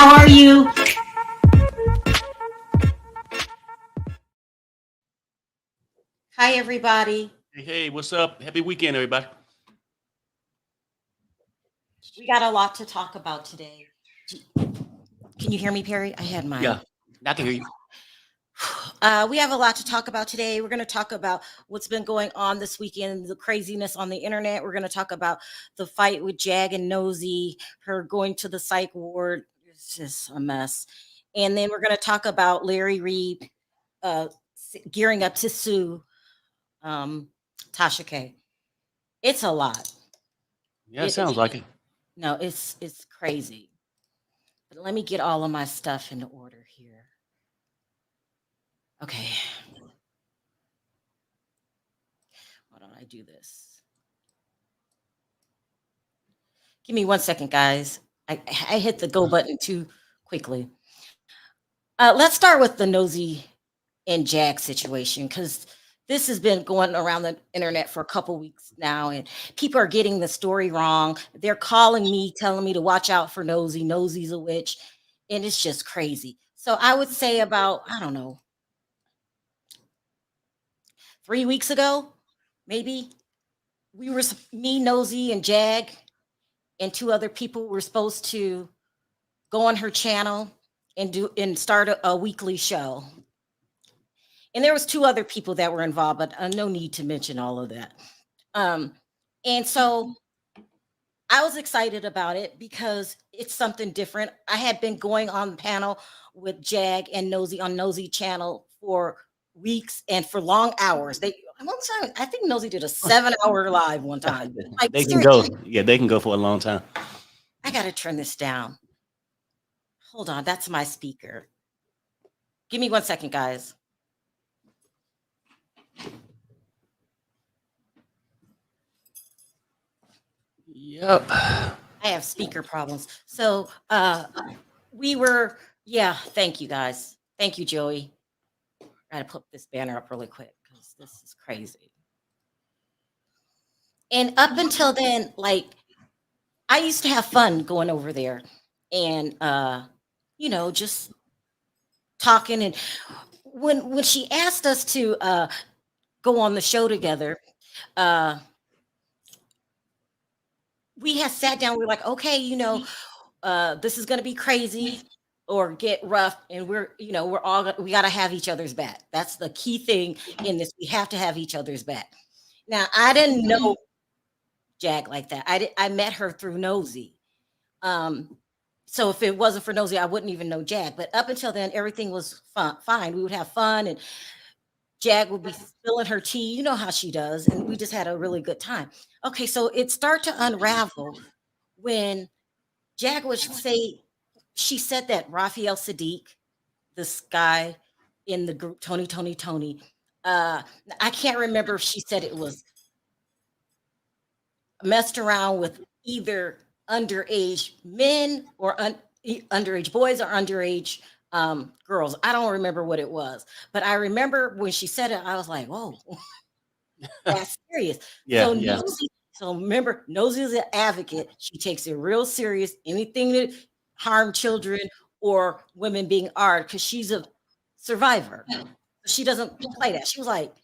How are you? Hi, everybody. Hey, what's up? Happy weekend, everybody. We got a lot to talk about today. Can you hear me, Perry? I had my. Yeah, I can hear you. We have a lot to talk about today. We're going to talk about what's been going on this weekend, the craziness on the internet. We're going to talk about the fight with Jag and Nosey, her going to the psych ward. It's just a mess. And then we're going to talk about Larry Reid gearing up to sue Tasha K. It's a lot. Yeah, it sounds like it. No, it's crazy. But let me get all of my stuff in order here. Okay. Why don't I do this? Give me 1 second, guys. I hit the go button too quickly. Let's start with the Nosey and Jag situation, because this has been going around the internet for a couple weeks now, and people are getting the story wrong. They're calling me, telling me to watch out for Nosey. Nosey's a witch, and it's just crazy. So I would say about, I don't know, 3 weeks ago, maybe, we were me, Nosey, and Jag, and two other people were supposed to go on her channel and start a weekly show. And there was two other people that were involved, but no need to mention all of that. And so I was excited about it because it's something different. I had been going on the panel with Jag and Nosey on Nosey channel for weeks and for long hours. I think Nosey did a 7-hour live one time. Like, They can go. Yeah, they can go for a long time. I got to turn this down. Hold on, that's my speaker. Give me 1 second, guys. Yep. I have speaker problems. So thank you, guys. Thank you, Joey. I gotta put this banner up really quick because this is crazy. And up until then, like, I used to have fun going over there and just talking. And when she asked us to go on the show together, we had sat down. We were like, okay, this is gonna be crazy or get rough, and we got to have each other's back. That's the key thing in this. We have to have each other's back. Now, I didn't know Jag like that. I met her through Nosey. So if it wasn't for Nosey, I wouldn't even know Jag. But up until then, everything was fine. We would have fun, and Jag would be spilling her tea. You know how she does. And we just had a really good time. Okay, so it started to unravel when Jag would say, she said that Raphael Sadiq, this guy in the group, Tony, I can't remember if she said it was messed around with either underage men or underage boys or underage girls. I don't remember what it was, but I remember when she said it, I was like, whoa, that's serious. Yeah, So remember, Nosey is an advocate. She takes it real serious. Anything that harm children or women being harmed, because she's a survivor. She doesn't play that. She was like,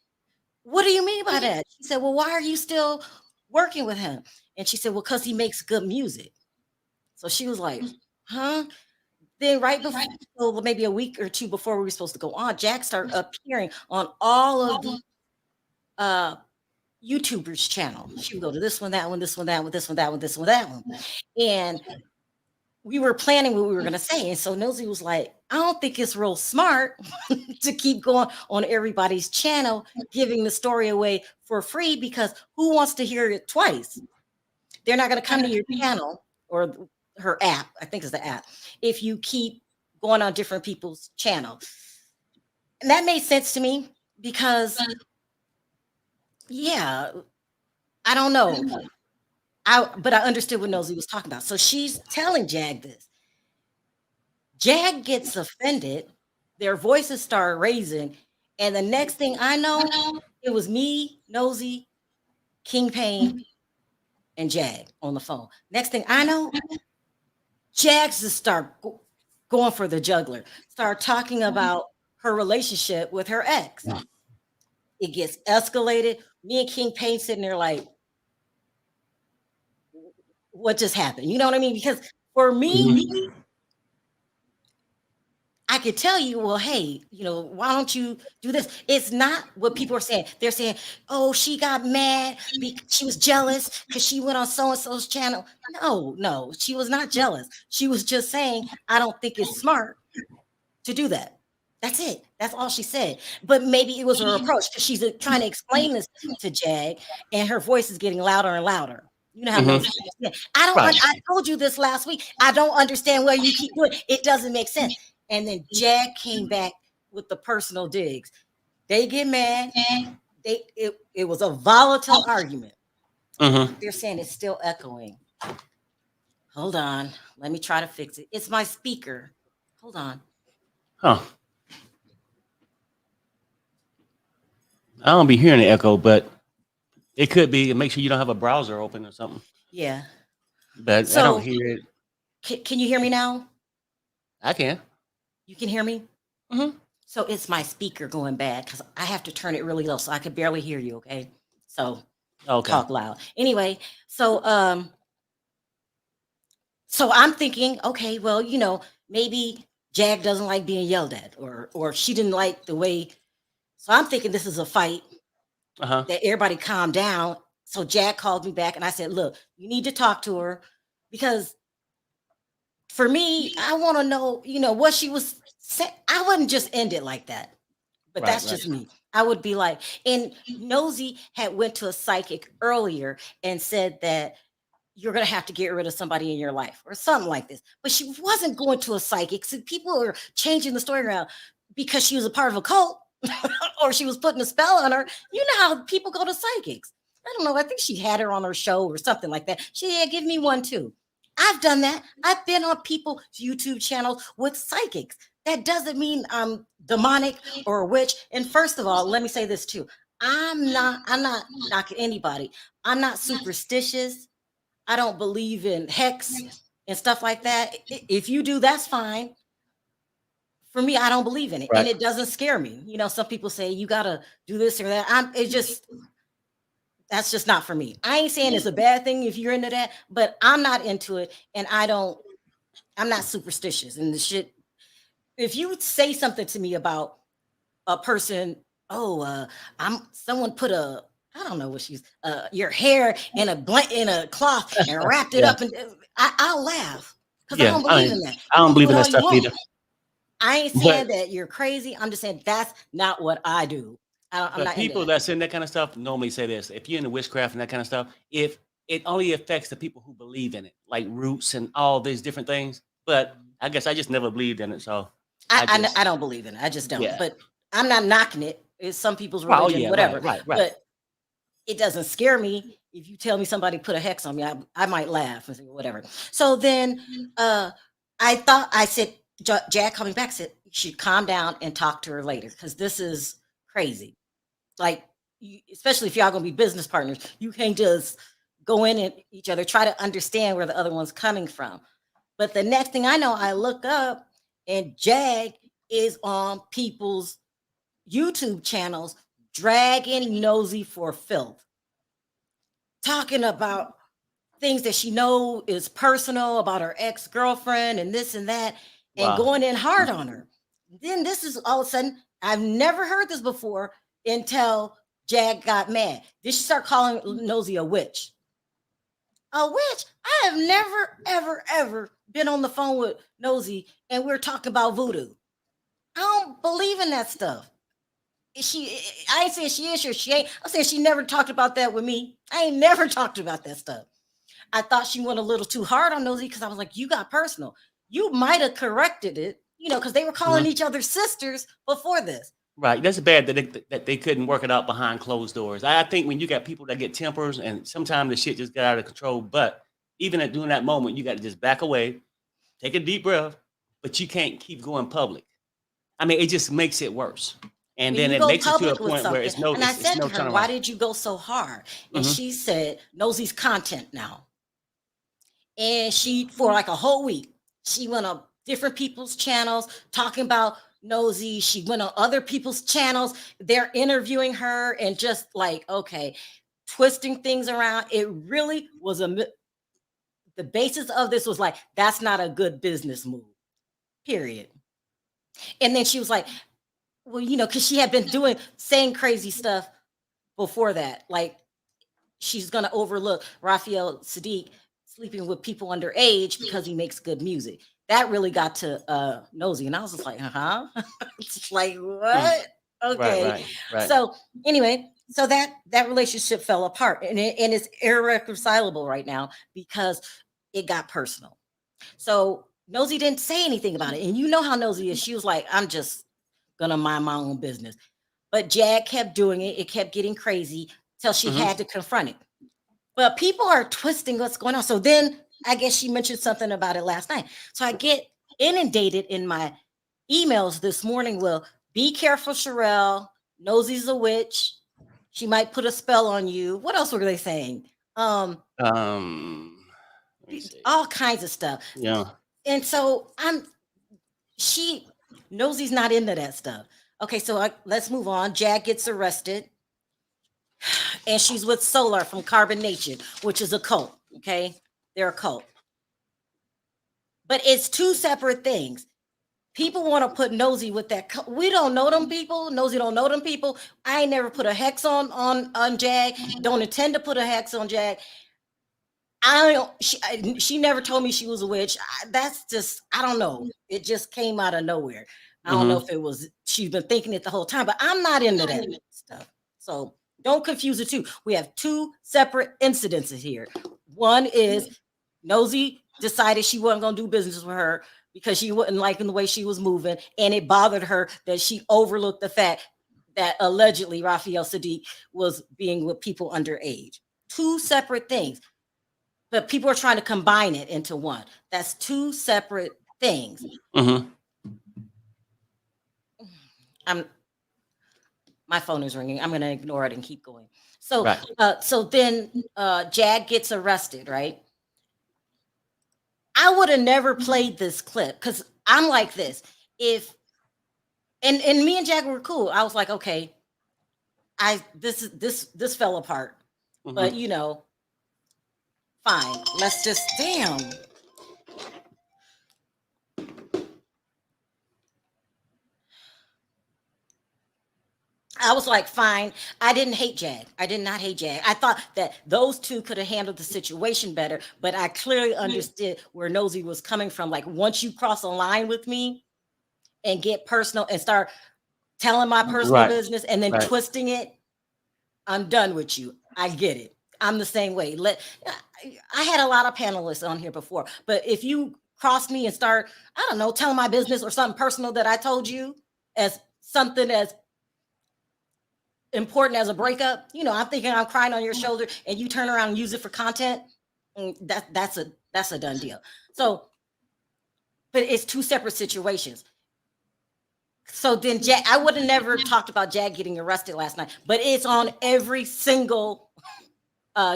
what do you mean by that? She said, well, why are you still working with him? And she said, well, because he makes good music. So she was like, huh? Then right before, maybe a week or two before we were supposed to go on, Jag started appearing on all of the YouTubers' channel. She would go to this one, that one, this one, that one, this one, that one, this one, that one. And we were planning what we were going to say. And so Nosey was like, I don't think it's real smart to keep going on everybody's channel, giving the story away for free, because who wants to hear it twice? They're not going to come to your channel or her app, I think it's the app, if you keep going on different people's channels. And that made sense to me because, yeah, I don't know. But I understood what Nosey was talking about. So she's telling Jag this. Jag gets offended. Their voices start raising. And the next thing I know, it was me, Nosey, King Payne, and Jag on the phone. Next thing I know, Jags just start going for the juggler. Start talking about her relationship with her ex. It gets escalated. Me and King Payne sitting there like, what just happened? You know what I mean? Because for me, Mhm. I could tell you, well, hey, why don't you do this? It's not what people are saying. They're saying, oh, she got mad because she was jealous because she went on so and so's channel. No, she was not jealous. She was just saying, I don't think it's smart to do that. That's it. That's all she said. But maybe it was her approach because she's trying to explain this to Jag, and her voice is getting louder and louder. You know how Mhm. Nosey is. I don't. Right. I told you this last week. I don't understand why you keep doing it. It doesn't make sense. And then Jag came back with the personal digs. They get mad. It was a volatile argument. Mhm. They're saying it's still echoing. Hold on. Let me try to fix it. It's my speaker. Hold on. Huh. I don't be hearing the echo, but it could be. Make sure you don't have a browser open or something. Yeah. But I don't So hear it. can you hear me now? I can. You can hear me? Mhm. So it's my speaker going bad because I have to turn it really low so I could barely hear you. Okay. So Okay. talk loud. Anyway, so I'm thinking, okay, well, maybe Jag doesn't like being yelled at, or she didn't like the way. So I'm thinking this is a fight Uh-huh. that everybody calm down. So Jag called me back and I said, look, you need to talk to her because for me, I want to know, what she was saying. I wouldn't just end it like that. But Right, that's right. just me. I would be like, and Nosey had went to a psychic earlier and said that you're going to have to get rid of somebody in your life or something like this. But she wasn't going to a psychic. So people are changing the story around because she was a part of a cult or she was putting a spell on her. You know how people go to psychics. I don't know. I think she had her on her show or something like that. She said, give me one too. I've done that. I've been on people's YouTube channels with psychics. That doesn't mean I'm demonic or a witch. And first of all, let me say this too. I'm not knocking anybody. I'm not superstitious. I don't believe in hex and stuff like that. If you do, that's fine. For me, I don't believe in it, and Right. it doesn't scare me. Some people say you gotta do this or that. That's just not for me. I ain't saying it's a bad thing if you're into that, but I'm not into it, and I'm not superstitious. And the shit, if you say something to me about a person, someone put I don't know what she's your hair in a cloth and wrapped it Yeah. up, and I'll laugh because I Yeah. don't believe in that. I You don't can do believe it in that all you stuff want. either. I ain't But saying that you're crazy. I'm just saying that's not what I do. I'm but not into people that. that's in that kind of stuff normally say this. If you're into witchcraft and that kind of stuff, if it only affects the people who believe in it, like roots and all these different things. But I guess I just never believed in it. So I just I don't believe in it. I just don't. yeah. But I'm not knocking it. It's some people's Oh religion, yeah, right, whatever. right, right. But it doesn't scare me. If you tell me somebody put a hex on me, I might laugh and say whatever. So then I said, Jack coming back said, you should calm down and talk to her later because this is crazy. Like, especially if y'all gonna be business partners, you can't just go in at each other, try to understand where the other one's coming from. But the next thing I know, I look up and Jag is on people's YouTube channels dragging Nosey for filth, talking about things that she know is personal about her ex-girlfriend and this and that, and Wow. going in hard on her. Then this is all of a sudden, I've never heard this before until Jag got mad. Did she start calling Nosey a witch? A witch? I have never, ever, ever been on the phone with Nosey and we're talking about voodoo. I don't believe in that stuff. I ain't saying she is or she ain't. I'm saying she never talked about that with me. I ain't never talked about that stuff. I thought she went a little too hard on Nosey because I was like, you got personal. You might have corrected it, because they were calling Mhm. each other sisters before this. Right. That's bad that they couldn't work it out behind closed doors. I think when you got people that get tempers and sometimes the shit just get out of control, but even at doing that moment, you got to just back away, take a deep breath, but you can't keep going public. I mean, it just makes it worse. And When then you it go makes it to a public with point where something, it's no and I it's said no to her, why turnaround. did you go so hard? And Mhm. she said, Nosey's content now. And she, for like a whole week, she went up different people's channels talking about Nosey. She went on other people's channels. They're interviewing her and just like, okay, twisting things around. It really was the basis of this was like, that's not a good business move, period. And then she was like, well, you know, because she had been saying crazy stuff before that. Like, she's going to overlook Raphael Sadiq sleeping with people underage because he makes good music. That really got to Nosey. And I was just like, It's like, what? Okay. Right. So anyway, so that relationship fell apart, and it's irreconcilable right now because it got personal. So Nosey didn't say anything about it. And you know how Nosey is. She was like, I'm just gonna mind my own business. But Jag kept doing it. It kept getting crazy till she had to confront it. But people are twisting what's going on. So then I guess she mentioned something about it last night. So I get inundated in my emails this morning. Well, be careful, Sharrell. Nosey's a witch. She might put a spell on you. What else were they saying? All kinds of stuff. Yeah. And so Nosey's not into that stuff. Okay, so let's move on. Jag gets arrested. And she's with Solar from Carbon Nation, which is a cult. Okay, they're a cult. But it's two separate things. People want to put Nosey with that. We don't know them people. Nosey don't know them people. I ain't never put a hex on Jag. Don't intend to put a hex on Jag. She never told me she was a witch. That's just, I don't know. It just came out of nowhere. I don't know if it was, she's been thinking it the whole time, but I'm not into that stuff. So don't confuse the two. We have two separate incidences here. One is Nosey decided she wasn't going to do business with her because she wasn't liking the way she was moving. And it bothered her that she overlooked the fact that allegedly Raphael Sadiq was being with people underage. Two separate things. But people are trying to combine it into one. That's two separate things. My phone is ringing. I'm going to ignore it and keep going. So, so then Jag gets arrested, right? I would have never played this clip because I'm like this. And me and Jag were cool. I was like, okay, this fell apart, but you know, fine. Let's just damn. I was like, fine. I didn't hate Jag. I did not hate Jag. I thought that those two could have handled the situation better, but I clearly understood where Nosey was coming from. Like, once you cross a line with me and get personal and start telling my personal business and then twisting it, I'm done with you. I get it. I'm the same way. I had a lot of panelists on here before, but if you cross me and start, I don't know, telling my business or something personal that I told you as something as important as a breakup, you know, I'm thinking I'm crying on your shoulder and you turn around and use it for content, that's a done deal. So, but it's two separate situations. So then Jag, I would have never talked about Jag getting arrested last night, but it's on every single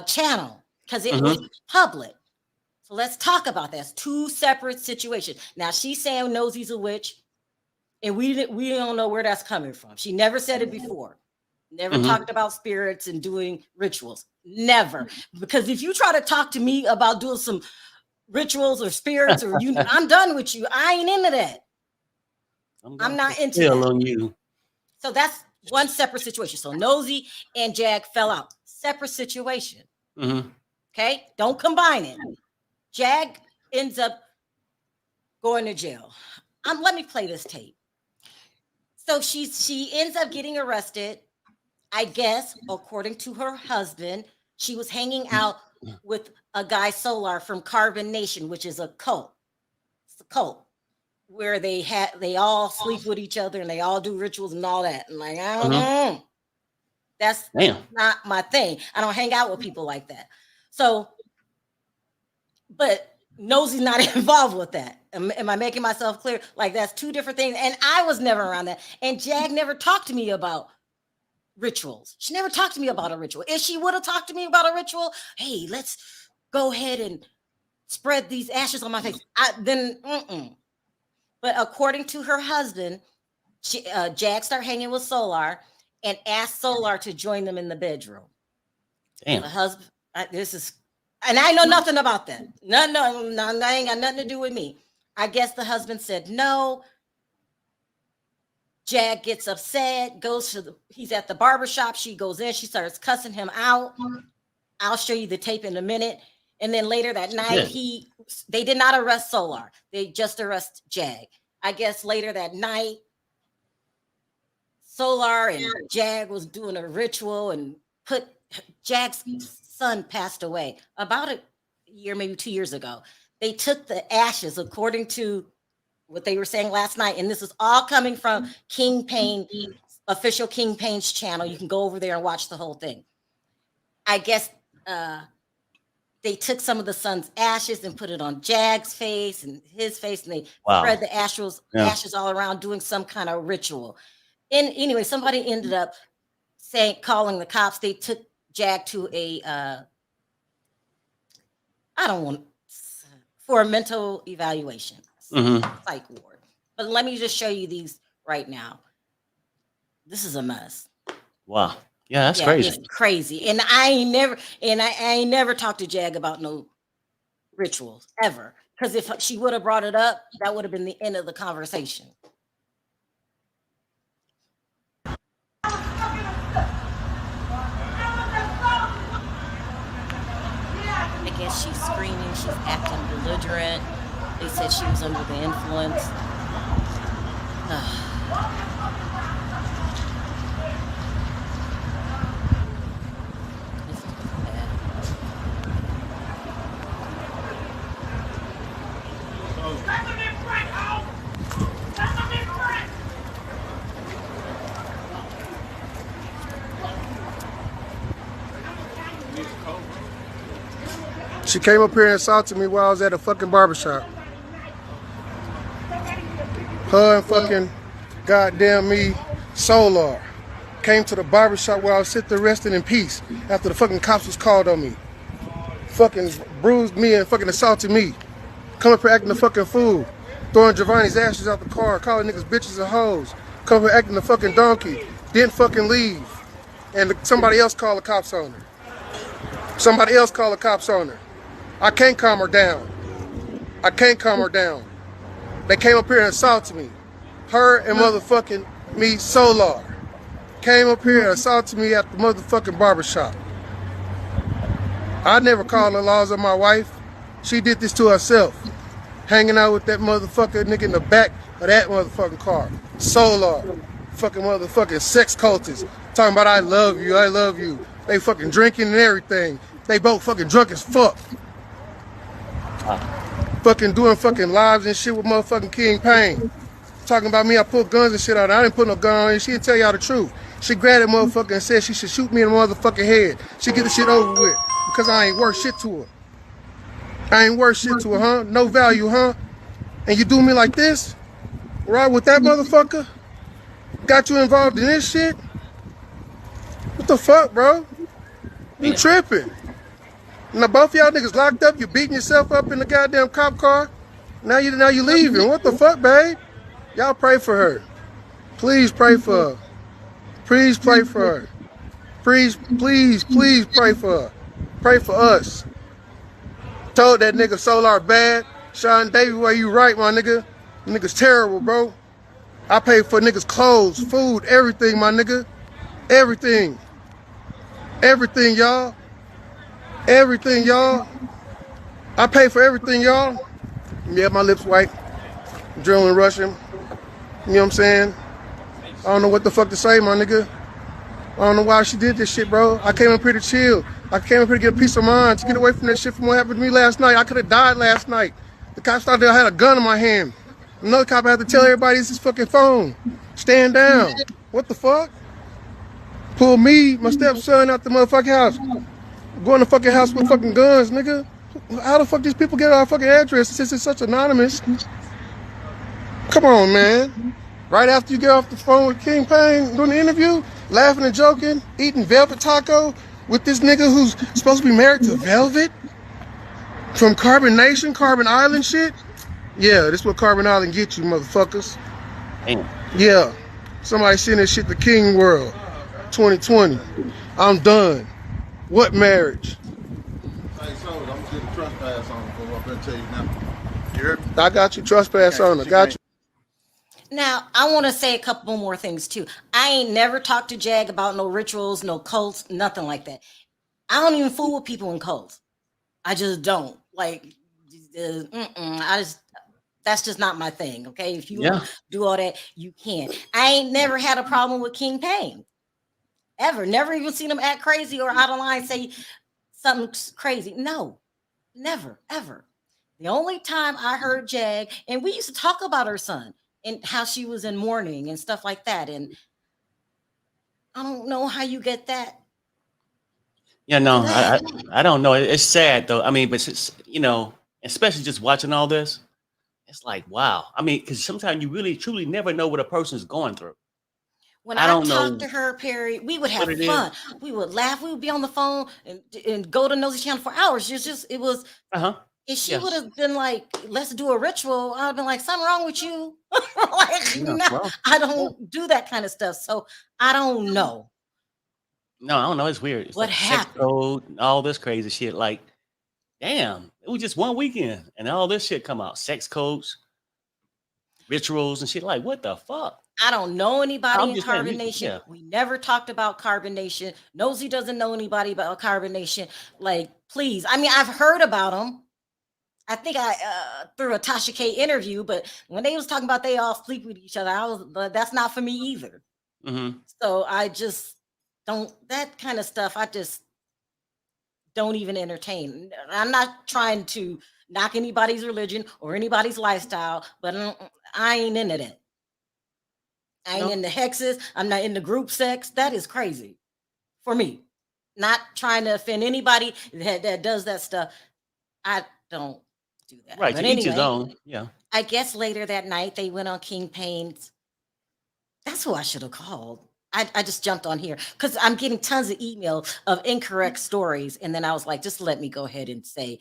channel because it was public. So let's talk about that. It's two separate situations. Now she's saying Nosey's a witch, and we don't know where that's coming from. She never said it before. Never talked about spirits and doing rituals. Never. Because if you try to talk to me about doing some rituals or spirits or I'm done with you. I ain't into that. I'm not into that. On you. So that's one separate situation. So Nosey and Jag fell out. Separate situation. Okay? Don't combine it. Jag ends up going to jail. Let me play this tape. So she ends up getting arrested. I guess, according to her husband, she was hanging out with a guy, Solar, from Carbon Nation, which is a cult. It's a cult where they all sleep with each other and they all do rituals and all that. And like, I don't know. That's not my thing. I don't hang out with people like that. So, but Nosey's not involved with that. Am I making myself clear? Like, that's two different things. And I was never around that. And Jag never talked to me about rituals. She never talked to me about a ritual. If she would have talked to me about a ritual, hey, let's go ahead and spread these ashes on my face. But according to her husband, Jag started hanging with Solar and asked Solar to join them in the bedroom. Damn. The husband, this is, and I know nothing about that. No, that ain't got nothing to do with me. I guess the husband said no. Jag gets upset, he's at the barbershop. She goes in, she starts cussing him out. I'll show you the tape in a minute. And then later that night, they did not arrest Solar. They just arrest Jag. I guess later that night, Solar and Jag was doing a ritual and Jag's son passed away about a year, maybe 2 years ago. They took the ashes, according to what they were saying last night, and this is all coming from King Payne, official King Payne's channel. You can go over there and watch the whole thing. I guess they took some of the son's ashes and put it on Jag's face and his face, and they spread the ashes all around, doing some kind of ritual. And anyway, somebody ended up calling the cops. They took Jag to for a mental evaluation. Psych ward. But let me just show you these right now. This is a mess. Wow. Yeah, that's crazy. It's crazy. And I ain't never talked to Jag about no rituals ever. Because if she would have brought it up, that would have been the end of the conversation. I guess she's screaming, she's acting belligerent. They said she was under the influence. She came up here and assaulted me while I was at a fucking barbershop. Her and fucking goddamn me, Solar, came to the barbershop where I was sitting there resting in peace after the fucking cops was called on me. Fucking bruised me and fucking assaulted me. Come up here acting a fucking fool. Throwing Giovanni's ashes out the car, calling niggas bitches and hoes. Come up here acting a fucking donkey. Didn't fucking leave. And somebody else called the cops on her. Somebody else called the cops on her. I can't calm her down. I can't calm her down. They came up here and assaulted me. Her and motherfucking me, Solar, came up here and assaulted me at the motherfucking barbershop. I never called the laws on my wife. She did this to herself. Hanging out with that motherfucker nigga in the back of that motherfucking car. Solar, fucking motherfucking sex cultists. Talking about I love you, I love you. They fucking drinking and everything. They both fucking drunk as fuck. Fucking doing fucking lives and shit with motherfucking King Payne. Talking about me, I pulled guns and shit out. I didn't put no gun on her. She didn't tell y'all the truth. She grabbed that motherfucker and said she should shoot me in the motherfucking head. She get the shit over with because I ain't worth shit to her. I ain't worth shit to her, huh? No value, huh? And you do me like this? Right with that motherfucker? Got you involved in this shit? What the fuck, bro? You tripping. Now both y'all niggas locked up, you beating yourself up in the goddamn cop car. Now you leaving. What the fuck, babe? Y'all pray for her. Please pray for her. Please pray for her. Please pray for her. Pray for us. Told that nigga Solar bad. Sean Davey, where you right, my nigga? Nigga's terrible, bro. I pay for niggas' clothes, food, everything, my nigga. Everything. Everything, y'all. Everything, y'all. I pay for everything, y'all. Yeah, my lips white. Adrenaline rushing. You know what I'm saying? I don't know what the fuck to say, my nigga. I don't know why she did this shit, bro. I came up here to chill. I came up here to get a peace of mind, to get away from that shit from what happened to me last night. I could have died last night. The cops thought I had a gun in my hand. Another cop had to tell everybody it's his fucking phone. Stand down. What the fuck? Pull me, my stepson, out the motherfucking house. Go in the fucking house with fucking guns, nigga. How the fuck these people get our fucking address since it's such anonymous? Come on, man. Right after you get off the phone with King Payne, doing the interview, laughing and joking, eating velvet taco with this nigga who's supposed to be married to Velvet from Carbon Nation, Carbon Island shit. Yeah, this what Carbon Island get you, motherfuckers. Damn. Yeah. Somebody send this shit to King World 2020. I'm done. What marriage? Hey, so I'm gonna get a trespass on him for what I'm gonna tell you now. You heard me? I got you. Trespass on. I got you. Now, I want to say a couple more things too. I ain't never talked to Jag about no rituals, no cults, nothing like that. I don't even fool with people in cults. I just don't. Like, that's just not my thing. Okay, if you want to do all that, you can. I ain't never had a problem with King Pain. Ever. Never even seen him act crazy or out of line, say something crazy. No, never, ever. The only time I heard Jag, and we used to talk about her son and how she was in mourning and stuff like that. And I don't know how you get that. Yeah, no, I don't know. It's sad though. I mean, but it's, you know, especially just watching all this, it's like, wow. I mean, because sometimes you really truly never know what a person's going through. When I I don't talked know to her, Perry, we would have what it fun. is. We would laugh. We would be on the phone and go to Nosey Channel for hours. It was, Uh-huh. if she would Yes. have been like, let's do a ritual, I'd have been like, something wrong with you. Like, Yeah. no, Well, I don't do that kind of stuff. So I don't know no, I don't know. It's weird. It's what like sex happened. code and all this crazy shit. Like, damn, it was just one weekend and all this shit come out. Sex codes, rituals and shit. Like, what the fuck? I don't know anybody I'm in just saying, Carbon Nation. yeah. We never talked about Carbon Nation. Nosey doesn't know anybody about Carbon Nation. Like, please. I mean, I've heard about them. I think I through a Tasha K interview, but when they was talking about they all sleep with each other, but that's not for me either. Mm-hmm. So I just don't, that kind of stuff, I just don't even entertain. I'm not trying to knock anybody's religion or anybody's lifestyle, but I ain't into that. I ain't No. into hexes. I'm not into group sex. That is crazy for me. Not trying to offend anybody that does that stuff. I don't do that. Right. But To each his anyway, own. Yeah. I guess later that night they went on King Pain's. That's who I should have called. I just jumped on here because I'm getting tons of emails of incorrect stories. And then I was like, just let me go ahead and say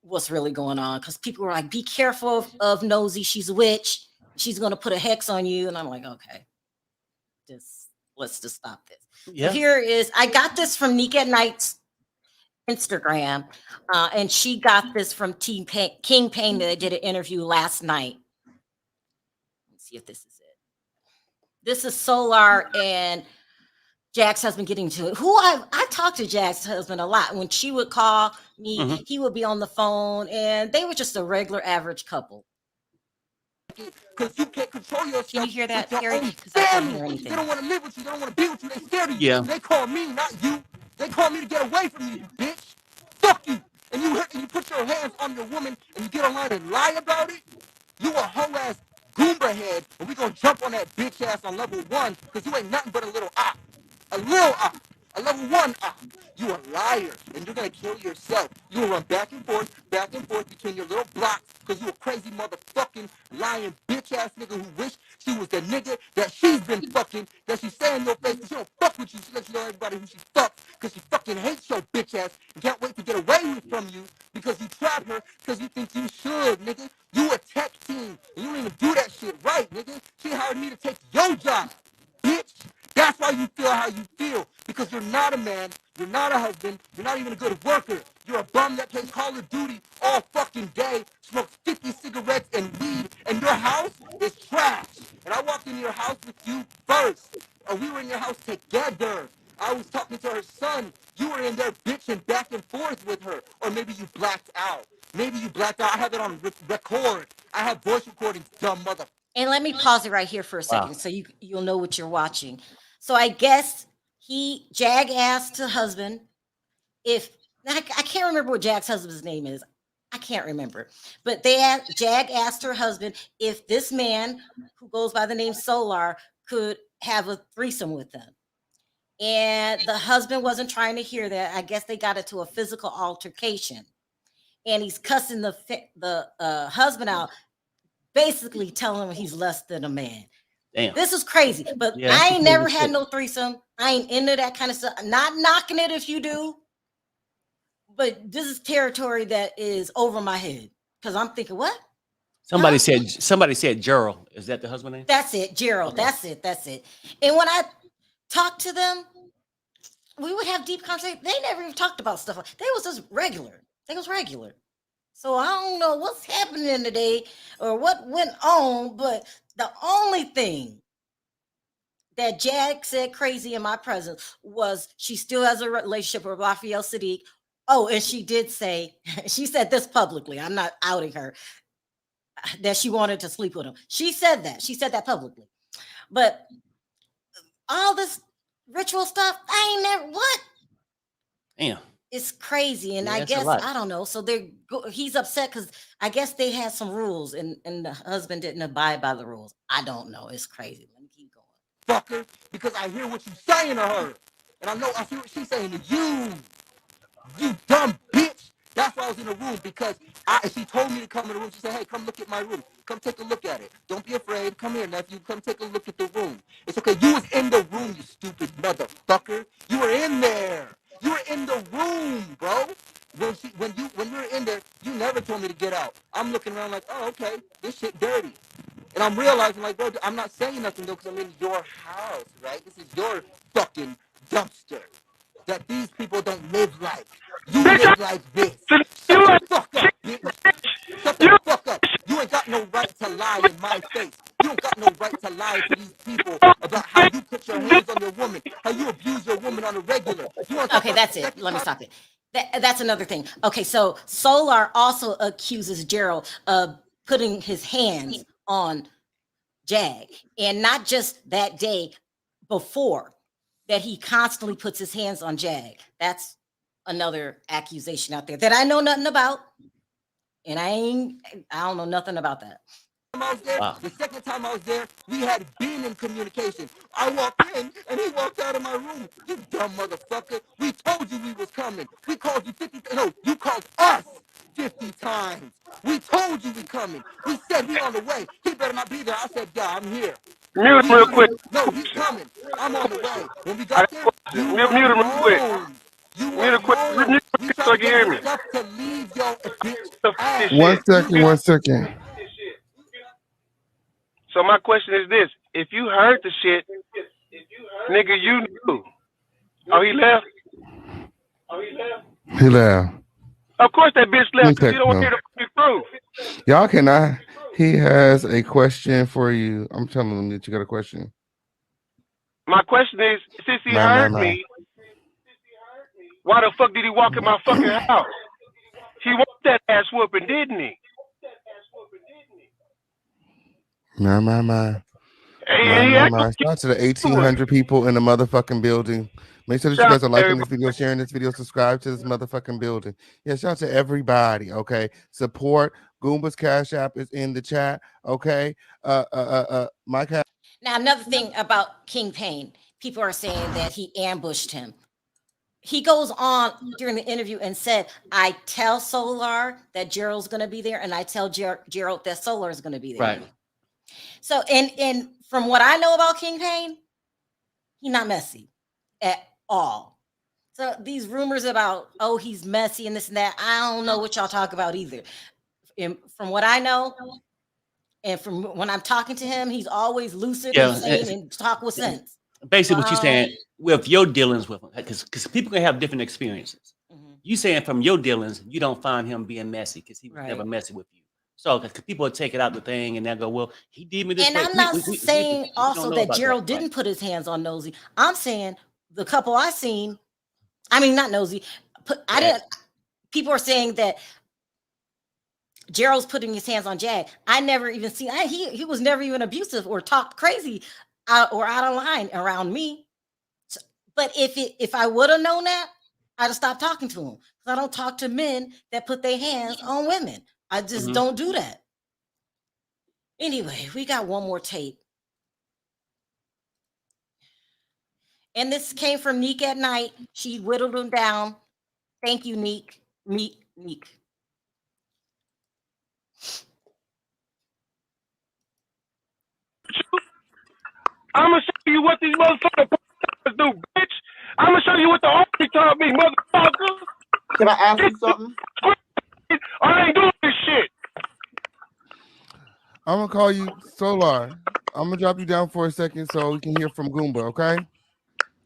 what's really going on. Because people were like, be careful of Nosey. She's a witch. She's going to put a hex on you. And I'm like, okay, let's just stop this. Yeah. So here is, I got this from Nick at Night's Instagram. And she got this from King Pain that did an interview last night. Let's see if this is it. This is Solar and Jack's husband getting to it. I talked to Jack's husband a lot. When she would call me, he would be on the phone, and they were just a regular average couple. Because you can't control yourself. Can you hear that, with your Perry? own 'Cause I couldn't family. hear anything. They don't want to live with you. They don't want to be with you. They scared of you. Yeah. They call me, not you. They call me to get away from you, bitch. Fuck you. And you put your hands on your woman and you get online and lie about it. You a hoe ass goomba head, and we gonna jump on that bitch ass on level 1 because you ain't nothing but a little op. A little op. A level 1 op. You a liar, and you're gonna kill yourself. You will run back and forth between your little blocks because you a crazy motherfucking lying bitch ass nigga who wish she was the nigga that she's been fucking, that she say in your face, but she don't fuck with you. She lets you know everybody who she fucks because she fucking hates your bitch ass and can't wait to get away from you because you trap her because you think you should, nigga. You a tech team, and you don't even do that shit right, nigga. She hired me to take your job, bitch. That's why you feel how you feel, because you're not a man, you're not a husband, you're not even a good worker. You're a bum that plays Call of Duty all fucking day, smokes 50 cigarettes and weed, and your house is trash. And I walked into your house with you first, and we were in your house together. I was talking to her son. You were in there bitching back and forth with her. Or maybe you blacked out. Maybe you blacked out. I have it on record. I have voice recordings, dumb mother. And let me pause it right here for a second so you'll know what you're watching. So I guess Jag asked her husband if, I can't remember what Jag's husband's name is. I can't remember. But Jag asked her husband if this man who goes by the name Solar could have a threesome with them. And the husband wasn't trying to hear that. I guess they got into a physical altercation. And he's cussing the husband out, basically telling him he's less than a man. Damn. This is crazy. But Yeah, I ain't never shit. had no threesome. I ain't into that kind of stuff. Not knocking it if you do. But this is territory that is over my head. Because I'm thinking, what? Somebody said Gerald. Is that the husband name? That's it, Gerald. Okay. That's it. And when I talked to them, we would have deep conversation. They never even talked about stuff. They was just regular. They was regular. So I don't know what's happening today or what went on, but the only thing that Jag said crazy in my presence was she still has a relationship with Raphael Sadiq. Oh, and she did say, she said this publicly. I'm not outing her, that she wanted to sleep with him. She said that publicly. But all this ritual stuff, I ain't never, what? Damn. It's crazy. And Yeah, I that's a guess, lot. I don't know. So he's upset because I guess they had some rules and the husband didn't abide by the rules. I don't know. It's crazy. Let me keep going. Fucker, because I hear what you saying to her. And I know I see what she's saying to you. You dumb bitch. That's why I was in the room, because she told me to come in the room. She said, hey, come look at my room. Come take a look at it. Don't be afraid. Come here, nephew. Come take a look at the room. It's okay. You was in the room, you stupid motherfucker. You were in there. You were in the room, bro. When you were in there, you never told me to get out. I'm looking around like, oh, okay, this shit dirty. And I'm realizing, like, bro, I'm not saying nothing, though, because I'm in your house, right? This is your fucking dumpster that these people don't live like. You live like this. Shut the fuck up, bitch. Shut the fuck up. You ain't got no right to lie in my face. You don't got no right to lie to these people about how you put your hands on your woman, how you abuse your woman on a regular. Okay, that's it. Let me stop it. That's another thing. Okay, so Solar also accuses Gerald of putting his hands on Jag, and not just that day before, that he constantly puts his hands on Jag. That's another accusation out there that I know nothing about, and I don't know nothing about that. I was there, wow. The second time I was there, we had been in communication. I walked in and he walked out of my room. You dumb motherfucker. We told you we was coming. We called you 50, no, you called us 50 times. We told you we coming. We said we on the way. He better not be there. I said, yeah, I'm here. Mute him real quick. No, he's coming. I'm on the way. When we got there, you mute him real quick. You were alone. We tried to get stuff to leave your bitch. 1 second. So my question is this: if you heard the shit, nigga, you knew. Oh, he left. He left. Of course, that bitch left because you don't want to hear the truth. Y'all cannot. He has a question for you. I'm telling him that you got a question. My question is, since he heard me, why the fuck did he walk in my fucking house? He wanted that ass whooping, didn't he? My. Shout out to the 1,800 people in the motherfucking building. Make sure that you guys are liking this video, sharing this video, subscribe to this motherfucking building. Yeah, shout out to everybody, okay? Support. Goomba's Cash App is in the chat, okay? My cash. Now, another thing about King Pain, people are saying that he ambushed him. He goes on during the interview and said, I tell Solar that Gerald's going to be there, and I tell Gerald that Solar is going to be there. Right. So, and from what I know about King Pain, he's not messy at all. So these rumors about, oh, he's messy and this and that, I don't know what y'all talk about either. And from what I know, and from when I'm talking to him, he's always lucid and sane and talk with sense. Basically, what you're saying with your dealings with him, because people can have different experiences. Mm-hmm. You saying from your dealings, you don't find him being messy because he was never messy with you. So people will take it out the thing and they'll go, well, he did me this and way. I'm not saying also that Gerald didn't put his hands on Nosey. I'm saying the couple I seen, I mean, not Nosey, people are saying that Gerald's putting his hands on Jag. I never even seen, he was never even abusive or talked crazy or out of line around me. So, but if I would have known that, I'd have stopped talking to him. Because I don't talk to men that put their hands on women. I just don't do that. Anyway, we got one more tape. And this came from Neek at Night. She whittled him down. Thank you, Neek. Neek. I'm going to show you what these motherfuckers do, bitch. I'm going to show you what the army taught me, motherfucker. Can I ask you something? I ain't doing this shit. I'm gonna call you Solar. I'm gonna drop you down for a second so we can hear from Goomba, okay?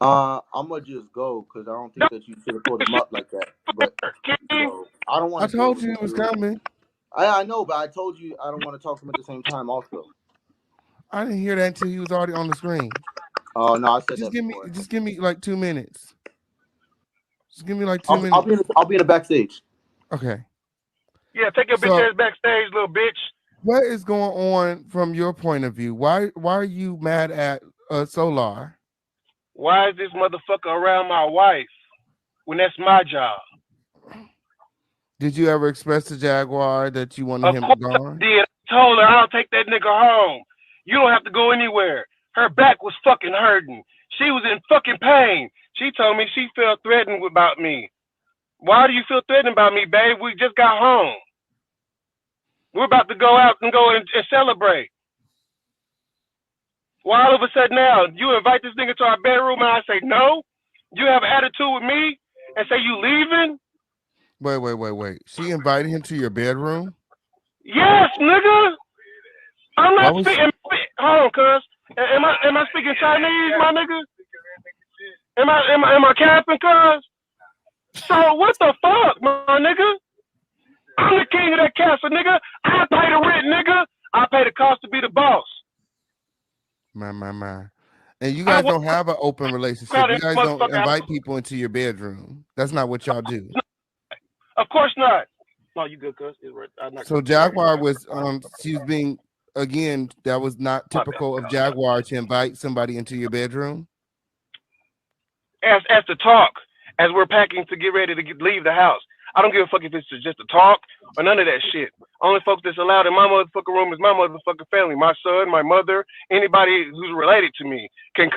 I'm gonna just go because I don't think that you should have put him up like that. But you know, I don't I want to deal told with you it was coming. I know, but I told you I don't want to talk to him at the same time. Also, I didn't hear that until he was already on the screen. oh no, I said Just that before. just give me like 2 minutes. Just give me like 2 minutes. I'll be in the backstage. Okay. Yeah, take your bitch ass backstage, little bitch. What is going on from your point of view? Why are you mad at Solar? Why is this motherfucker around my wife when that's my job? Did you ever express to Jaguar that you wanted Of him course gone? I did. I told her I'll take that nigga home. You don't have to go anywhere. Her back was fucking hurting. She was in fucking pain. She told me she felt threatened about me. Why do you feel threatened about me, babe? We just got home. We're about to go out and celebrate. Why all of a sudden now you invite this nigga to our bedroom and I say no? You have an attitude with me and say you leaving? Wait. She invited him to your bedroom? Yes, nigga. I'm not Why was speaking. Hold on, cuz. Am I speaking Chinese, my nigga? Am I capping, cuz? So what the fuck, my nigga? I'm the king of that castle, nigga. I pay the rent, nigga. I pay the cost to be the boss. My. And you guys don't have an open relationship. You guys don't invite people into your bedroom. That's not what y'all do. Of course not. No, you good, cuz. So Jaguar was she was being, again, that was not typical of Jaguar to invite somebody into your bedroom. As to talk, as we're packing to get ready to leave the house. I don't give a fuck if it's just a talk or none of that shit. Only folks that's allowed in my motherfucking room is my motherfucking family. My son, my mother, anybody who's related to me can.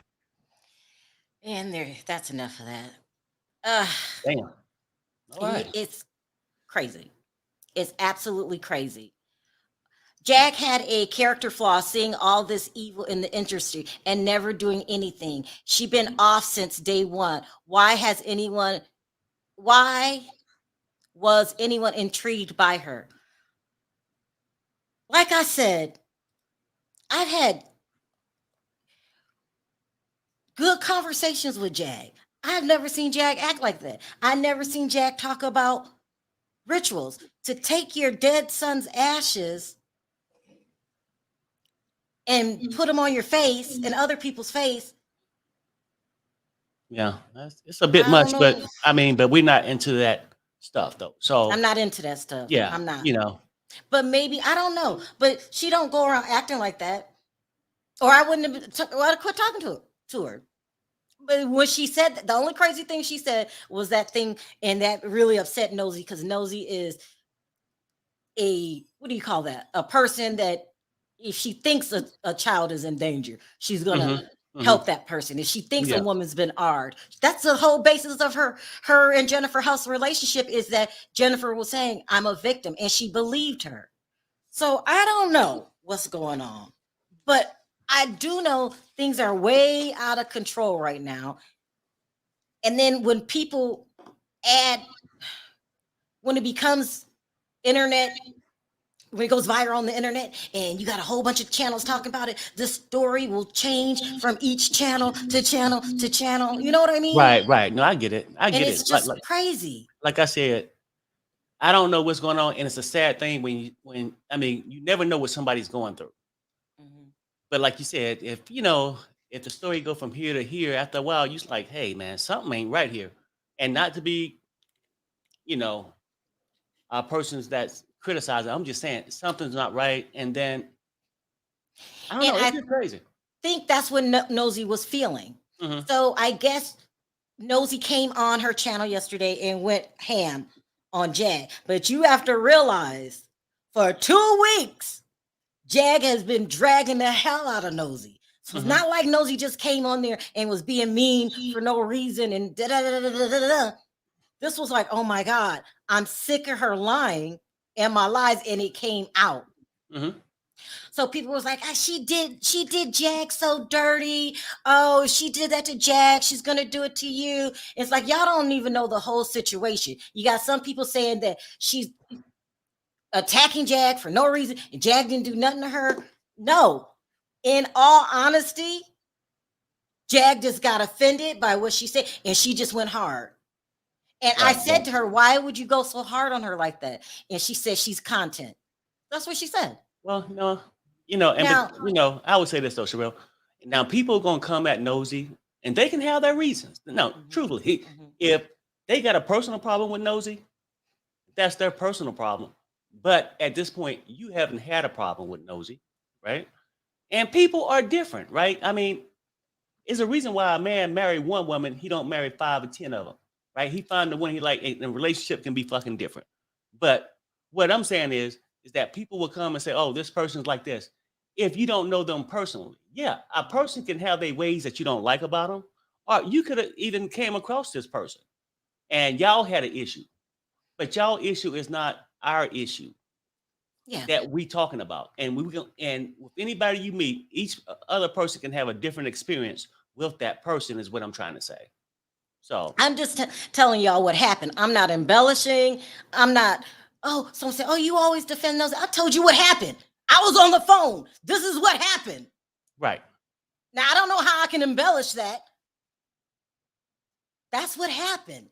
And that's enough of that. Damn. All right. It's crazy. It's absolutely crazy. Jag had a character flaw, seeing all this evil in the industry and never doing anything. She been off since day one. Why was anyone intrigued by her? Like I said, I've had good conversations with Jag. I've never seen Jag act like that. I've never seen Jag talk about rituals. To take your dead son's ashes and put them on your face and other people's face. Yeah, it's a bit much, but I mean, but we're not into that stuff though. So I'm not into that stuff. Yeah, I'm not. You know, but maybe I don't know. But she don't go around acting like that, or I wouldn't have. I'd quit talking to her. But when she said that, the only crazy thing she said was that thing, and that really upset Nosey because Nosey is a, what do you call that? A person that if she thinks a child is in danger, she's gonna help that person. If she thinks a woman's been AR'd, that's the whole basis of her and Jennifer House's relationship, is that Jennifer was saying, I'm a victim, and she believed her. So I don't know what's going on, but I do know things are way out of control right now. And then when people when it becomes internet, when it goes viral on the internet and you got a whole bunch of channels talking about it, the story will change from each channel to channel to channel. You know what I mean? Right. No, I get it. It's just crazy. Like I said, I don't know what's going on, and it's a sad thing when I mean, you never know what somebody's going through. But like you said, if the story go from here to here, after a while, you're like, hey man, something ain't right here. And not to be, persons that's criticizing. I'm just saying something's not right. And then I don't know, it's just crazy. I think that's what Nosey was feeling. So I guess Nosey came on her channel yesterday and went ham on Jag. But you have to realize, for 2 weeks, Jag has been dragging the hell out of Nosey. So it's not like Nosey just came on there and was being mean for no reason and da-da-da-da-da-da-da. This was like, oh my God, I'm sick of her lying and my lies, and it came out. So people was like, she did Jag so dirty. Oh, she did that to Jag. She's gonna do it to you. It's like, y'all don't even know the whole situation. You got some people saying that she's attacking Jag for no reason, and Jag didn't do nothing to her. No, in all honesty, Jag just got offended by what she said, and she just went hard. And I said to her, why would you go so hard on her like that? And she said she's content. That's what she said. Well, no, I would say this though, Sharrell. Now, people are gonna come at Nosey, and they can have their reasons. No, truthfully, if they got a personal problem with Nosey, that's their personal problem. But at this point, you haven't had a problem with Nosey, right? And people are different, right? I mean, there's a reason why a man marry one woman, he don't marry 5 or 10 of them, right? He find the one he like, and the relationship can be fucking different. But what I'm saying is that people will come and say, oh, this person's like this. If you don't know them personally, yeah, a person can have their ways that you don't like about them, or you could have even came across this person and y'all had an issue, but y'all issue is not our issue that we talking about. And and with anybody you meet, each other person can have a different experience with that person is what I'm trying to say. So I'm just telling y'all what happened. I'm not embellishing. I'm not, someone said, oh, you always defend those. I told you what happened. I was on the phone. This is what happened. Right. Now, I don't know how I can embellish that. That's what happened.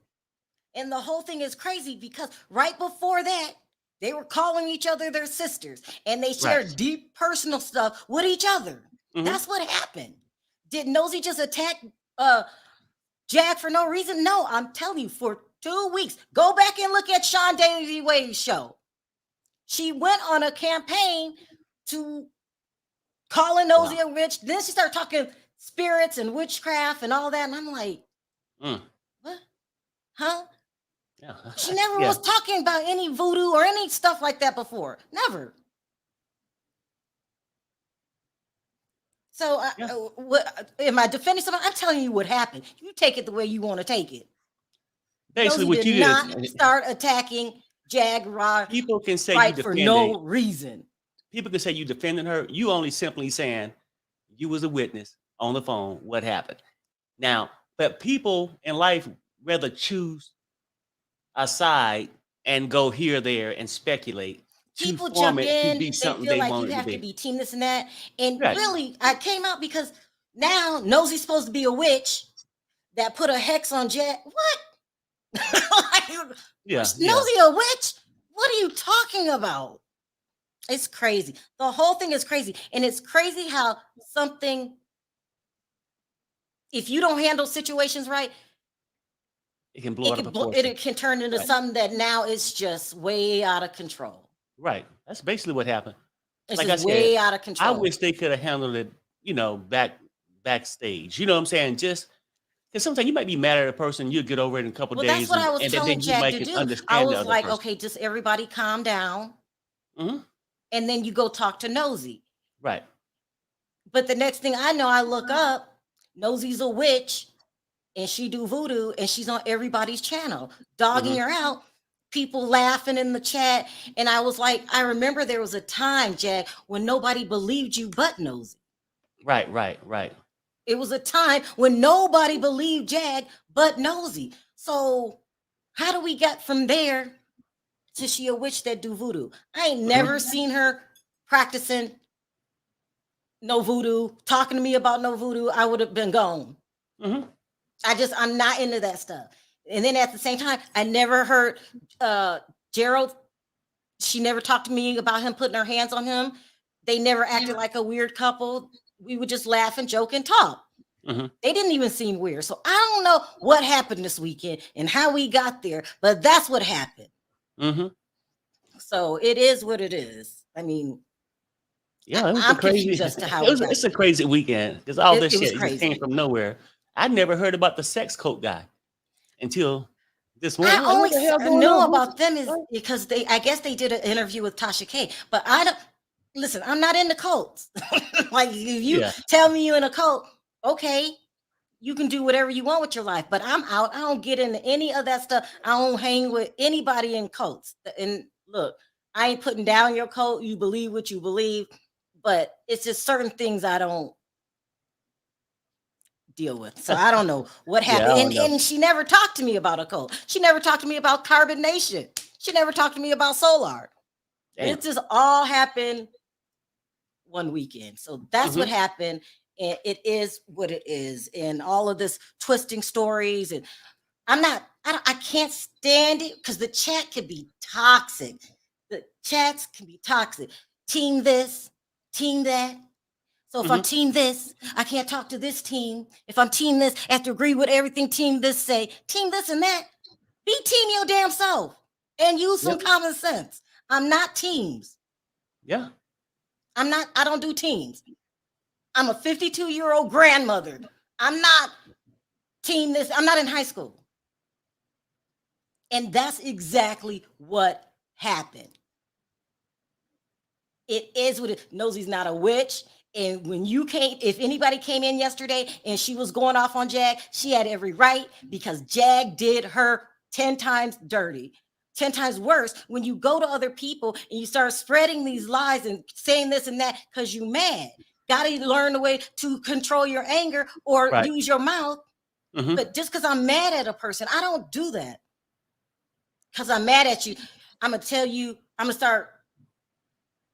And the whole thing is crazy because right before that, they were calling each other their sisters and they shared deep personal stuff with each other. That's what happened. Did Nosey just attack Jag for no reason? No, I'm telling you, for 2 weeks. Go back and look at Sean Davy Wade's show. She went on a campaign to call Nosey a witch. Then she started talking spirits and witchcraft and all that. And I'm like, what? Huh? Yeah. She never was talking about any voodoo or any stuff like that before. Never. So what am I defending someone? I'm telling you what happened. You take it the way you want to take it. Basically, Nosey what you did not start attacking Jaguar. People can say Wright you for defended no reason. People can say you defending her. You only simply saying you was a witness on the phone. What happened? Now, but people in life rather choose a side and go here, there, and speculate. People jump in, they feel they like you have to be team this and that. And really, I came out because now Nosey's supposed to be a witch that put a hex on Jag. What? Nosey a witch? What are you talking about? It's crazy. The whole thing is crazy. And it's crazy how something, if you don't handle situations right, it can blow out of proportion. It can turn into something that now is just way out of control. Right. That's basically what happened. It's like way out of control. I wish they could have handled it, backstage. You know what I'm saying? Just because sometimes you might be mad at a person, you'll get over it in a couple days. That's what I was telling Jack to do. I was like, okay, just everybody calm down. And then you go talk to Nosey. Right. But the next thing I know, I look up, Nosey's a witch and she do voodoo and she's on everybody's channel, dogging her out, people laughing in the chat. And I was like, I remember there was a time, Jack, when nobody believed you but Nosey. Right. It was a time when nobody believed Jag but Nosey. So how do we get from there to she a witch that do voodoo? I ain't never seen her practicing no voodoo, talking to me about no voodoo. I would have been gone. I'm not into that stuff. And then at the same time, I never heard Gerald. She never talked to me about him putting her hands on him. They never acted like a weird couple. We would just laugh and joke and talk. They didn't even seem weird. So I don't know what happened this weekend and how we got there, but that's what happened. So it is what it is. I mean, yeah, it was I'm crazy. Just to how it's a crazy weekend because all this shit just came from nowhere. I never heard about the sex coat guy until this morning. I only know about them is because I guess they did an interview with Tasha K. But I don't listen. I'm not into cults. Like if you tell me you're in a cult, okay, you can do whatever you want with your life. But I'm out. I don't get into any of that stuff. I don't hang with anybody in cults. And look, I ain't putting down your cult. You believe what you believe, but it's just certain things I don't deal with. So I don't know what happened. And she never talked to me about a cult. She never talked to me about Carbon Nation. She never talked to me about Solar. Damn. This just all happened one weekend. So that's what happened. And it is what it is. And all of this twisting stories. And I can't stand it because the chat can be toxic. The chats can be toxic. Team this, team that. So if I'm team this, I can't talk to this team. If I'm team this, I have to agree with everything team this say. Team this and that. Be team your damn self and use some common sense. I'm not teams. Yeah. I don't do teams. I'm a 52-year-old grandmother. I'm not team this. I'm not in high school. And that's exactly what happened. It is what it. Nosey's not a witch. And when if anybody came in yesterday and she was going off on Jag, she had every right because Jag did her 10 times dirty, 10 times worse. When you go to other people and you start spreading these lies and saying this and that because you mad, got to learn the way to control your anger or use your mouth. But just because I'm mad at a person, I don't do that. Because I'm mad at you, I'm going to tell you, I'm going to start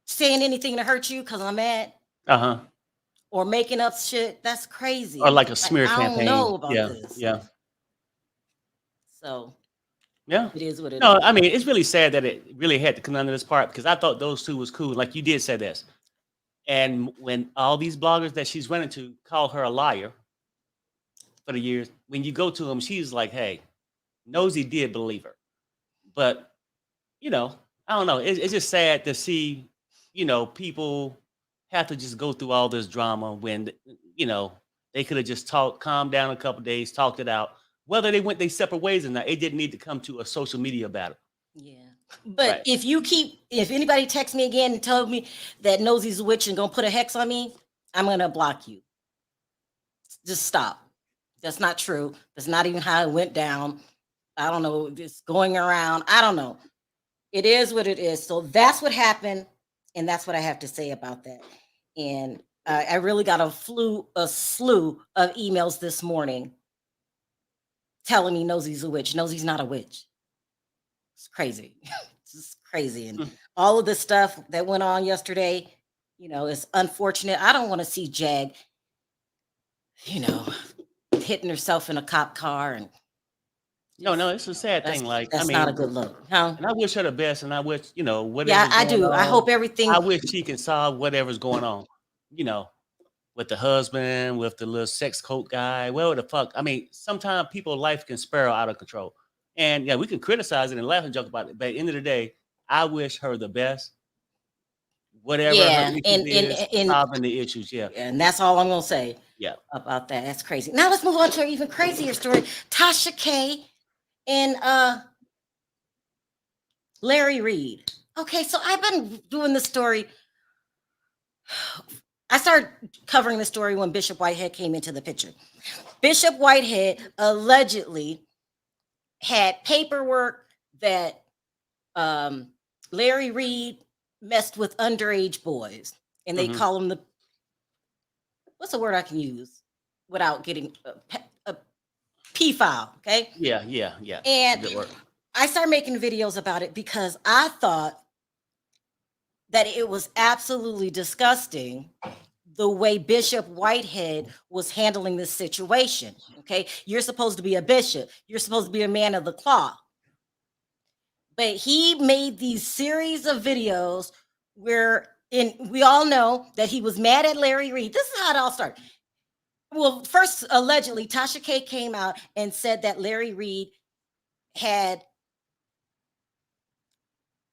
saying anything to hurt you because I'm mad. Or making up shit. That's crazy. Or like a smear campaign. I don't know about this. Yeah. So yeah, it is what it is. No, I mean, it's really sad that it really had to come under this part because I thought those two was cool. Like you did say this. And when all these bloggers that she's running to call her a liar for the years, when you go to them, she's like, hey, Nosey did believe her. But, I don't know. It's just sad to see, people have to just go through all this drama when, they could have just calmed down a couple of days, talked it out. Whether they went their separate ways or not, it didn't need to come to a social media battle. Yeah. But if anybody texts me again and told me that Nosey's a witch and gonna put a hex on me, I'm gonna block you. Just stop. That's not true. That's not even how it went down. I don't know. It's going around. I don't know. It is what it is. So that's what happened. And that's what I have to say about that. And I really got a slew of emails this morning telling me Nosey's a witch. Nosey's not a witch. It's crazy. It's just crazy. And all of the stuff that went on yesterday, is unfortunate. I don't want to see Jag, hitting herself in a cop car. And no, it's a sad thing. Like, that's not a good look. Huh? And I wish her the best. And I wish, whatever. Yeah, I do. I hope everything. I wish she can solve whatever's going on, with the husband, with the little sex cult guy, whatever the fuck. I mean, sometimes people's life can spiral out of control. And yeah, we can criticize it and laugh and joke about it. But at the end of the day, I wish her the best. Whatever her issues is, solving the issues. Yeah. And that's all I'm going to say about that. That's crazy. Now let's move on to an even crazier story. Tasha K and Larry Reid. Okay, so I've been doing this story. I started covering the story when Bishop Whitehead came into the picture. Bishop Whitehead allegedly had paperwork that Larry Reid messed with underage boys, and they call them what's the word I can use without getting a P-file, okay? Yeah. And I started making videos about it because I thought that it was absolutely disgusting the way Bishop Whitehead was handling this situation, okay? You're supposed to be a bishop. You're supposed to be a man of the cloth. But he made these series of videos we all know that he was mad at Larry Reid. This is how it all started. Well, first, allegedly, Tasha K came out and said that Larry Reid had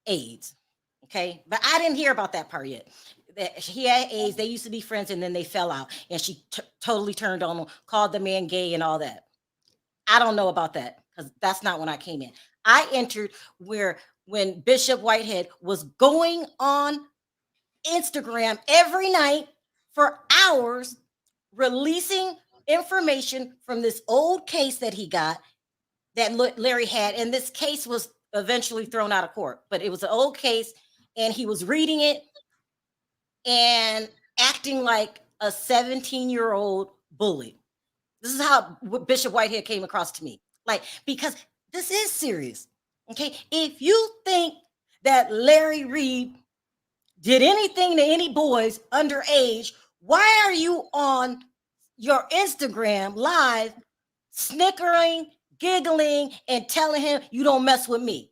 AIDS, okay? But I didn't hear about that part yet. That he had AIDS, they used to be friends, and then they fell out, and she totally turned on him, called the man gay and all that. I don't know about that, because that's not when I came in. I entered when Bishop Whitehead was going on Instagram every night for hours, releasing information from this old case that he got that Larry had. And this case was eventually thrown out of court, but it was an old case, and he was reading it and acting like a 17-year-old bully. This is how Bishop Whitehead came across to me. Like, because this is serious, okay? If you think that Larry Reid did anything to any boys underage, why are you on your Instagram live snickering, giggling, and telling him you don't mess with me?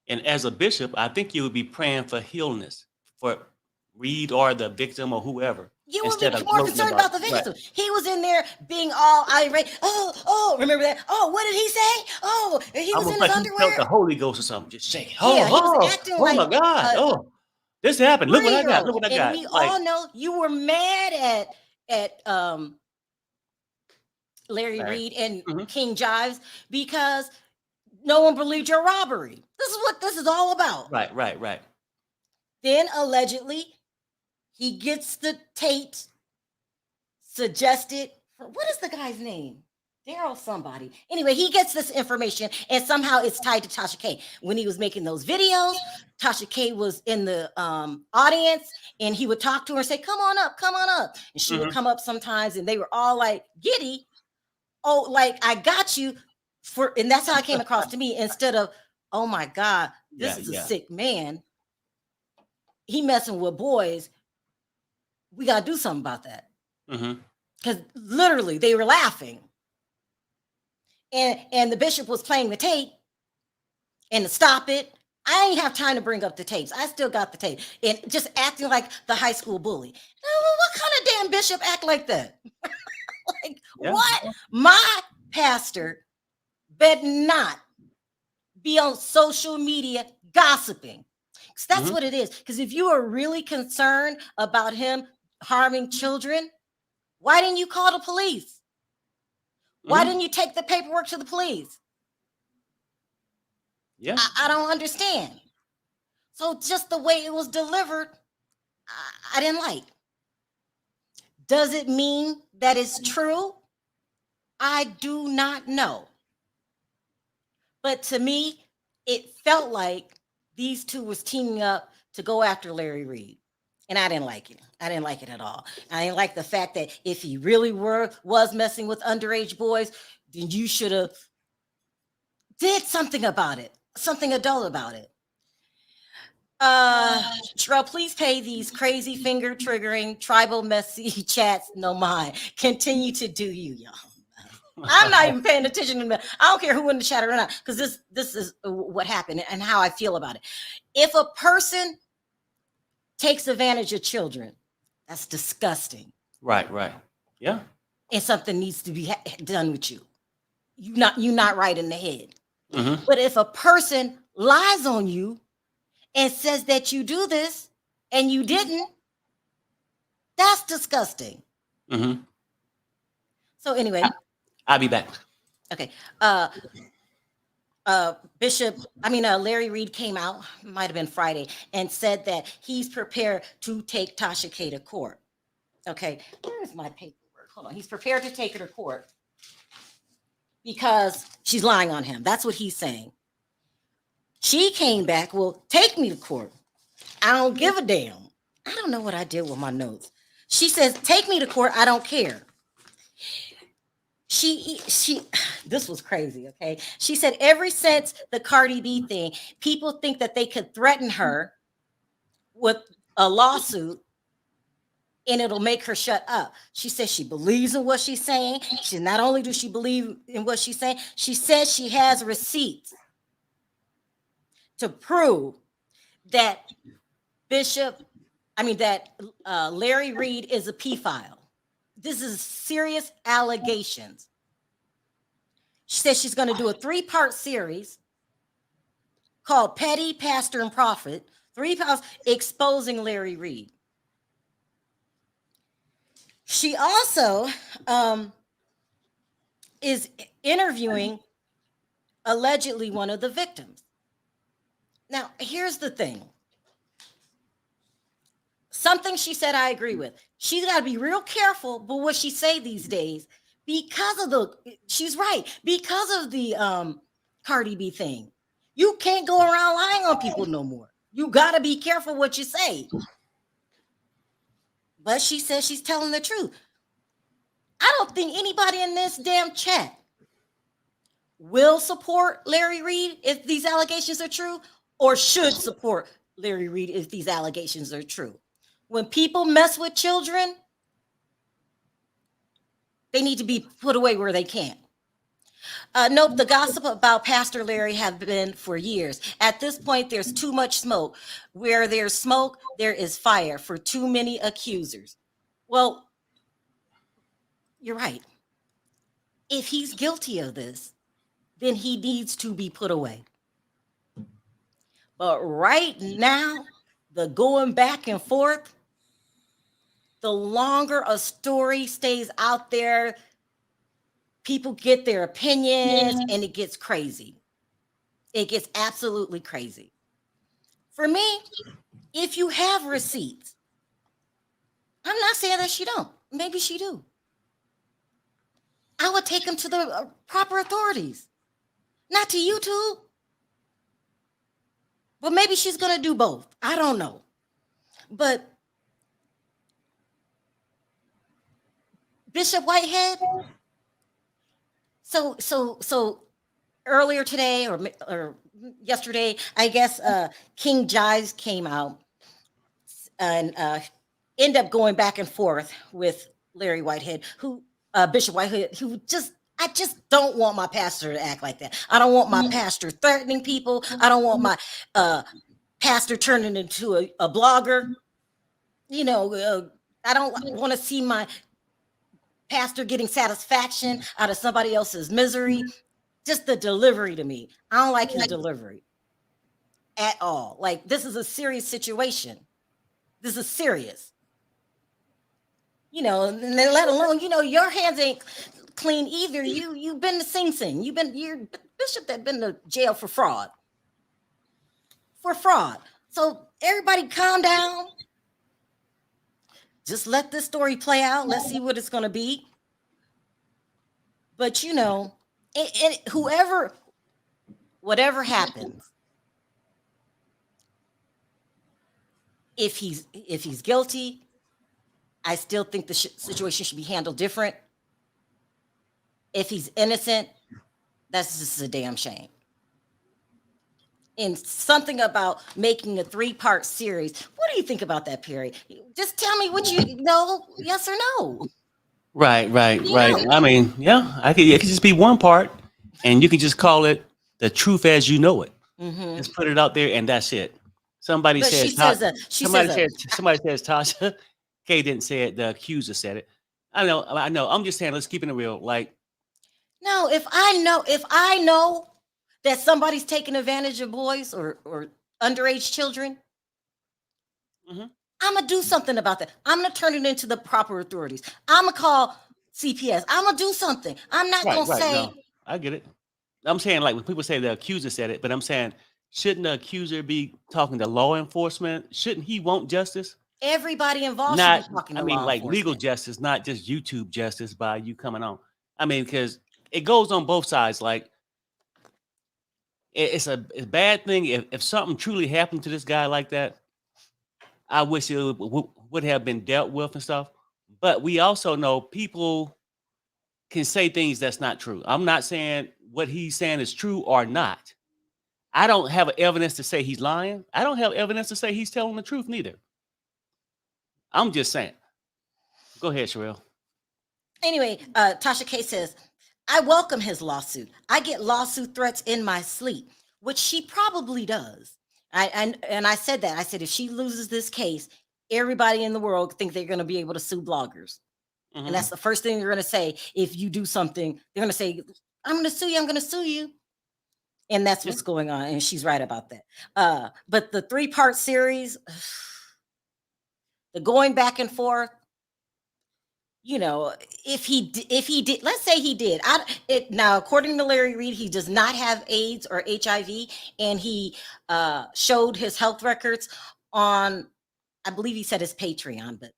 And as a bishop, I think you would be praying for healness for Reid or the victim or whoever. You would be instead of more gloating concerned about the right. victim. He was in there being all irate. Oh, remember that? Oh, what did he say? Oh, he was in his like he underwear. felt the Holy Ghost or something, just shaking. Yeah, he was acting like my God. This happened. Look what I got. Look what I got. And we all know you were mad at Larry Reid and King Jives because no one believed your robbery. This is what this is all about. Right. Then allegedly, he gets the tapes suggested. What is the guy's name? Daryl somebody. Anyway, he gets this information and somehow it's tied to Tasha K. When he was making those videos, Tasha K was in the audience and he would talk to her and say, come on up. And she would come up sometimes and they were all like giddy. Oh, like I got you and that's how it came across to me instead of, oh my God, this is a sick man. He messing with boys. We got to do something about that. Because literally they were laughing. And the bishop was playing the tape and to stop it. I ain't have time to bring up the tapes. I still got the tape and just acting like the high school bully. What kind of damn bishop act like that? What? My pastor better not be on social media gossiping. Because that's what it is. Because if you are really concerned about him harming children, why didn't you call the police? Why didn't you take the paperwork to the police? Yeah. I don't understand. So just the way it was delivered, I didn't like. Does it mean that it's true? I do not know. But to me, it felt like these two was teaming up to go after Larry Reid. And I didn't like it. I didn't like it at all. I didn't like the fact that if he really was messing with underage boys, then you should have did something about it, something adult about it. Sharrell, please pay these crazy finger triggering tribal messy chats no mind. Continue to do you, y'all. I'm not even paying attention to them. I don't care who in the chat or not, because this is what happened and how I feel about it. If a person takes advantage of children, that's disgusting. Right. Yeah. And something needs to be done with you. You're not right in the head. But if a person lies on you and says that you do this and you didn't, that's disgusting. So anyway, I'll be back. Okay. Larry Reid came out, might have been Friday, and said that he's prepared to take Tasha K to court. Okay, where is my paperwork? Hold on. He's prepared to take her to court because she's lying on him. That's what he's saying. She came back, well, take me to court. I don't give a damn. I don't know what I did with my notes. She says, take me to court. I don't care. This was crazy, okay? She said, ever since the Cardi B thing, people think that they could threaten her with a lawsuit and it'll make her shut up. She says she believes in what she's saying. She not only does she believe in what she's saying, she says she has receipts to prove that Larry Reid is a pedophile. This is serious allegations. She says she's going to do a 3-part series called Petty, Pastor, and Prophet. 3 parts exposing Larry Reid. She also is interviewing allegedly one of the victims. Now, here's the thing. Something she said I agree with. She's got to be real careful with what she say these days because of she's right, because of the Cardi B thing. You can't go around lying on people no more. You got to be careful what you say. But she says she's telling the truth. I don't think anybody in this damn chat will support Larry Reid if these allegations are true or should support Larry Reid if these allegations are true. When people mess with children, they need to be put away where they can. Nope, the gossip about Pastor Larry have been for years. At this point, there's too much smoke. Where there's smoke, there is fire for too many accusers. Well, you're right. If he's guilty of this, then he needs to be put away. But right now, the going back and forth, the longer a story stays out there, people get their opinions and it gets crazy. It gets absolutely crazy. For me, if you have receipts, I'm not saying that she don't. Maybe she do. I would take them to the proper authorities, not to YouTube. But maybe she's going to do both. I don't know. But Bishop Whitehead, so earlier today or yesterday, I guess King Jives came out and ended up going back and forth with Larry Whitehead, who Bishop Whitehead, who I just don't want my pastor to act like that. I don't want my pastor threatening people. I don't want my pastor turning into a blogger. You know, I don't want to see my pastor getting satisfaction out of somebody else's misery. Just the delivery to me. I don't like his delivery at all. Like, this is a serious situation. This is serious. You know, and then let alone, you know, your hands ain't clean either. You've been to Sing Sing. You're bishop that been to jail for fraud. So everybody calm down. Just let this story play out. Let's see what it's going to be. But you know, whatever happens, if he's guilty, I still think the situation should be handled different. If he's innocent, that's just a damn shame. And something about making a 3-part series. What do you think about that, Perry? Just tell me what you know, yes or no. Right. I mean, yeah, it could just be one part, and you can just call it The Truth as You Know It. Mm-hmm. Just put it out there, and that's it. Somebody says Tasha K didn't say it. The accuser said it. I know. I'm just saying, let's keep it real. Like, no, if I know that somebody's taking advantage of boys or underage children, I'm gonna do something about that. I'm gonna turn it into the proper authorities. I'm gonna call CPS. I'm gonna do something. I'm not gonna say. No, I get it. I'm saying, like, when people say the accuser said it, but I'm saying, shouldn't the accuser be talking to law enforcement? Shouldn't he want justice? Everybody involved should be talking to law enforcement. Like legal justice, not just YouTube justice by you coming on. I mean, because it goes on both sides. Like, it's a bad thing if something truly happened to this guy like that. I wish it would have been dealt with and stuff. But we also know people can say things that's not true. I'm not saying what he's saying is true or not. I don't have evidence to say he's lying. I don't have evidence to say he's telling the truth neither. I'm just saying. Go ahead, Sharrell. Anyway, Tasha K says, I welcome his lawsuit. I get lawsuit threats in my sleep, which she probably does. And I said that. I said, if she loses this case, everybody in the world think they're going to be able to sue bloggers. Mm-hmm. And that's the first thing they're going to say. If you do something, they're going to say, I'm going to sue you. I'm going to sue you. And that's what's going on. And she's right about that. But the 3-part series, the going back and forth, you know, if he did, let's say he did. Now, according to Larry Reid, he does not have AIDS or HIV, and he showed his health records on, I believe he said his Patreon, but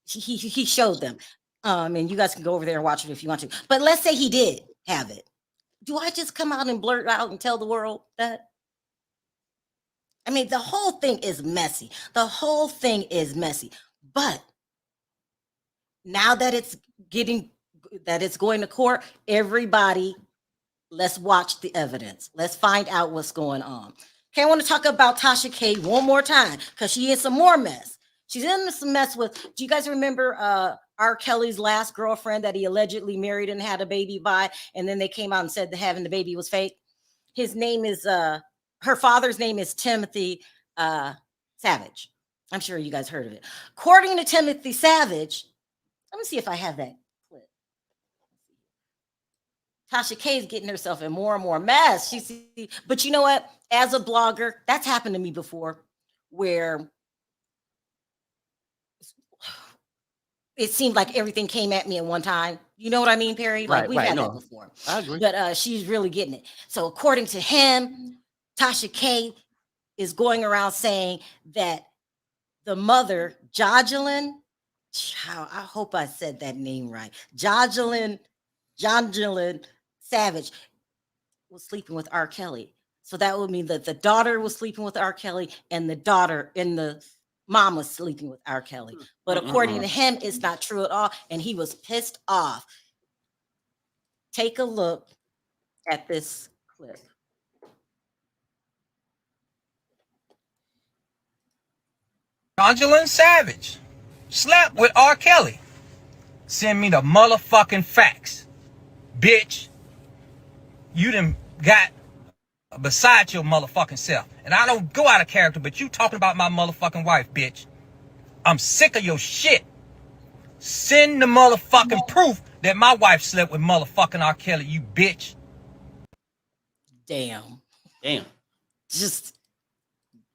he showed them. And you guys can go over there and watch it if you want to. But let's say he did have it. Do I just come out and blurt out and tell the world that? I mean, the whole thing is messy. But now that it's going to court, everybody, let's watch the evidence. Let's find out what's going on. Okay, I want to talk about Tasha K one more time because she is some more mess. She's in some mess with. Do you guys remember R. Kelly's last girlfriend that he allegedly married and had a baby by, and then they came out and said that having the baby was fake? His name is her father's name is Timothy Savage. I'm sure you guys heard of it. According to Timothy Savage, let me see if I have that clip. Tasha K is getting herself in more and more mess. But you know what? As a blogger, that's happened to me before, where it seemed like everything came at me at one time. You know what I mean, Perry? Like we've had that before. I agree. But she's really getting it. So according to him, Tasha K is going around saying that the mother, Jocelyn, I hope I said that name right. Jocelyn Savage was sleeping with R. Kelly. So that would mean that the daughter was sleeping with R. Kelly and the daughter and the mom was sleeping with R. Kelly. But according to him, it's not true at all. And he was pissed off. Take a look at this clip. Jocelyn Savage slept with R. Kelly. Send me the motherfucking facts, bitch. You done got beside your motherfucking self. And I don't go out of character, but you talking about my motherfucking wife, bitch. I'm sick of your shit. Send the motherfucking proof that my wife slept with motherfucking R. Kelly, you bitch. Damn. Just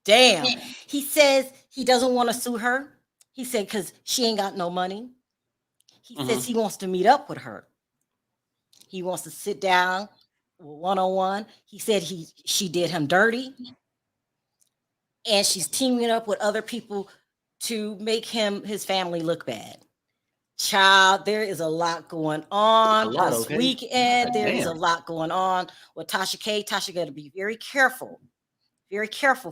damn. He says he doesn't want to sue her. He said because she ain't got no money. He says he wants to meet up with her. He wants to sit down one-on-one. He said she did him dirty. And she's teaming up with other people to make his family look bad. Child, there is a lot going on this weekend. There is a lot going on with Tasha K. Tasha got to be very careful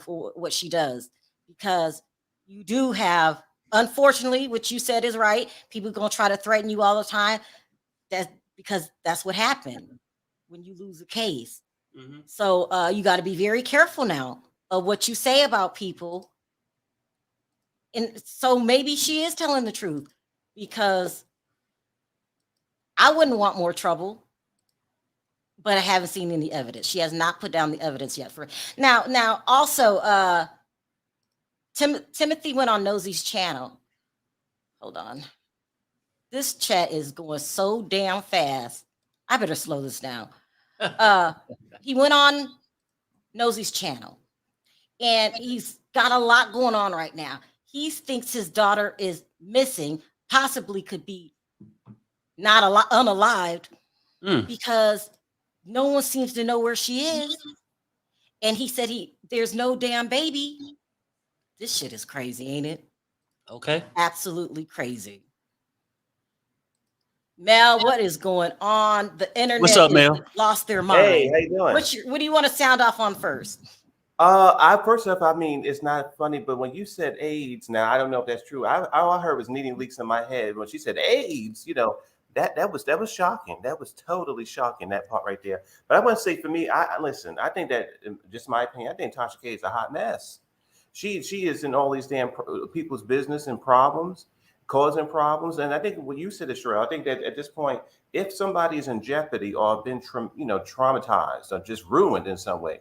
for what she does, because you do have, unfortunately, what you said is right. People gonna try to threaten you all the time. That's because that's what happened when you lose a case. So you got to be very careful now of what you say about people. And so maybe she is telling the truth, because I wouldn't want more trouble, but I haven't seen any evidence. She has not put down the evidence yet for now. Also, Timothy went on Nosey's channel. Hold on. This chat is going so damn fast. I better slow this down. He went on Nosey's channel, and he's got a lot going on right now. He thinks his daughter is missing, possibly could be not unalived, because no one seems to know where she is. And he said there's no damn baby. This shit is crazy, ain't it? Okay. Absolutely crazy. Mel, what is going on? The internet What's up, Mel? Lost their mind. Hey, how you doing? What do you want to sound off on first? First off, I mean, it's not funny, but when you said AIDS, now I don't know if that's true. All I heard was needing leaks in my head. When she said AIDS, that was shocking. That was totally shocking, that part right there. But I want to say, for me, listen. I think that, just my opinion, I think Tasha K is a hot mess. She is in all these damn people's business and problems, causing problems. And I think what you said is Sharrell. I think that at this point, if somebody is in jeopardy or been traumatized or just ruined in some way,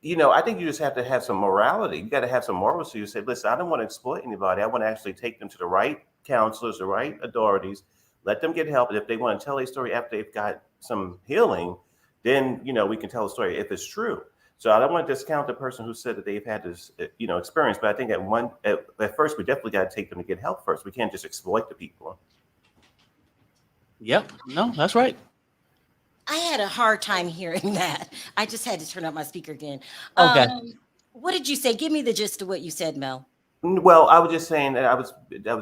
I think you just have to have some morality. You got to have some morals. So you say, listen, I don't want to exploit anybody. I want to actually take them to the right counselors, the right authorities, let them get help. And if they want to tell a story after they've got some healing, then, we can tell a story if it's true. So I don't want to discount the person who said that they've had this, experience. But I think at first, we definitely got to take them to get help first. We can't just exploit the people. Yep. No, that's right. I had a hard time hearing that. I just had to turn up my speaker again. Okay. What did you say? Give me the gist of what you said, Mel. Well, I was just saying that I was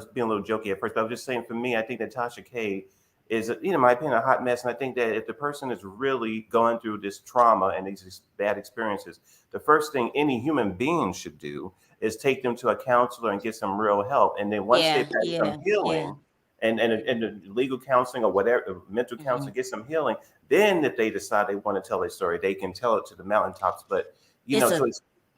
being a little jokey at first, but I was just saying, for me, I think that Tasha K is, in my opinion, a hot mess. And I think that if the person is really going through this trauma and these bad experiences, the first thing any human being should do is take them to a counselor and get some real help. And then once they've had some healing and the legal counseling or whatever, mental counseling, get some healing, then if they decide they want to tell their story, they can tell it to the mountaintops. But,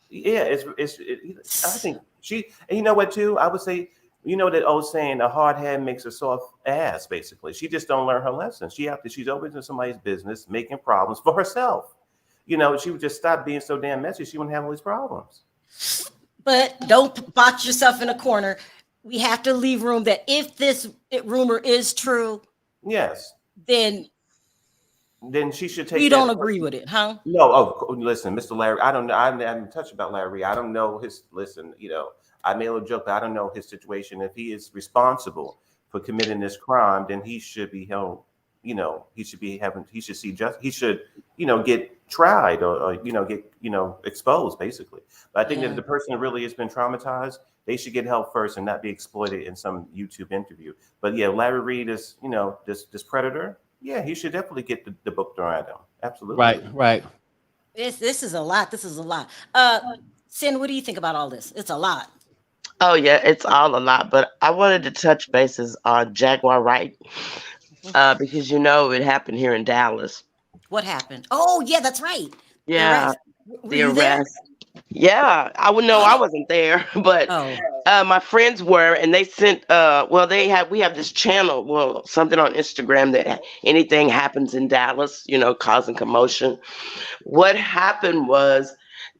Yeah, I think she, and you know what too? I would say, you know that old saying, a hard hand makes a soft ass. Basically, she just don't learn her lesson. She's always in somebody's business, making problems for herself. You know, she would just stop being so damn messy. She wouldn't have all these problems. But don't box yourself in a corner. We have to leave room that if this rumor is true, Yes, then she should take. we don't agree with it, huh? No, oh, listen, Mr. Larry, I don't know. I haven't touched about Larry. I don't know his. Listen, you know, I made a little joke, but I don't know his situation. If he is responsible for committing this crime, then he should be held. You know, he should be having. He should see just. He should, you know, get tried or you know, get exposed, basically. But I think that if the person really has been traumatized, they should get help first and not be exploited in some YouTube interview. But yeah, Larry Reid is, you know, this predator. Yeah, he should definitely get the book thrown at him. Absolutely. Right. This is a lot. This is a lot. Sin, what do you think about all this? It's a lot. Oh yeah, it's all a lot. But I wanted to touch bases on Jaguar Wright because you know it happened here in Dallas. What happened? Oh yeah, that's right. Yeah, the arrest. Yeah, I would know I wasn't there, but my friends were, and they sent. We have this channel, something on Instagram that anything happens in Dallas, you know, causing commotion. What happened was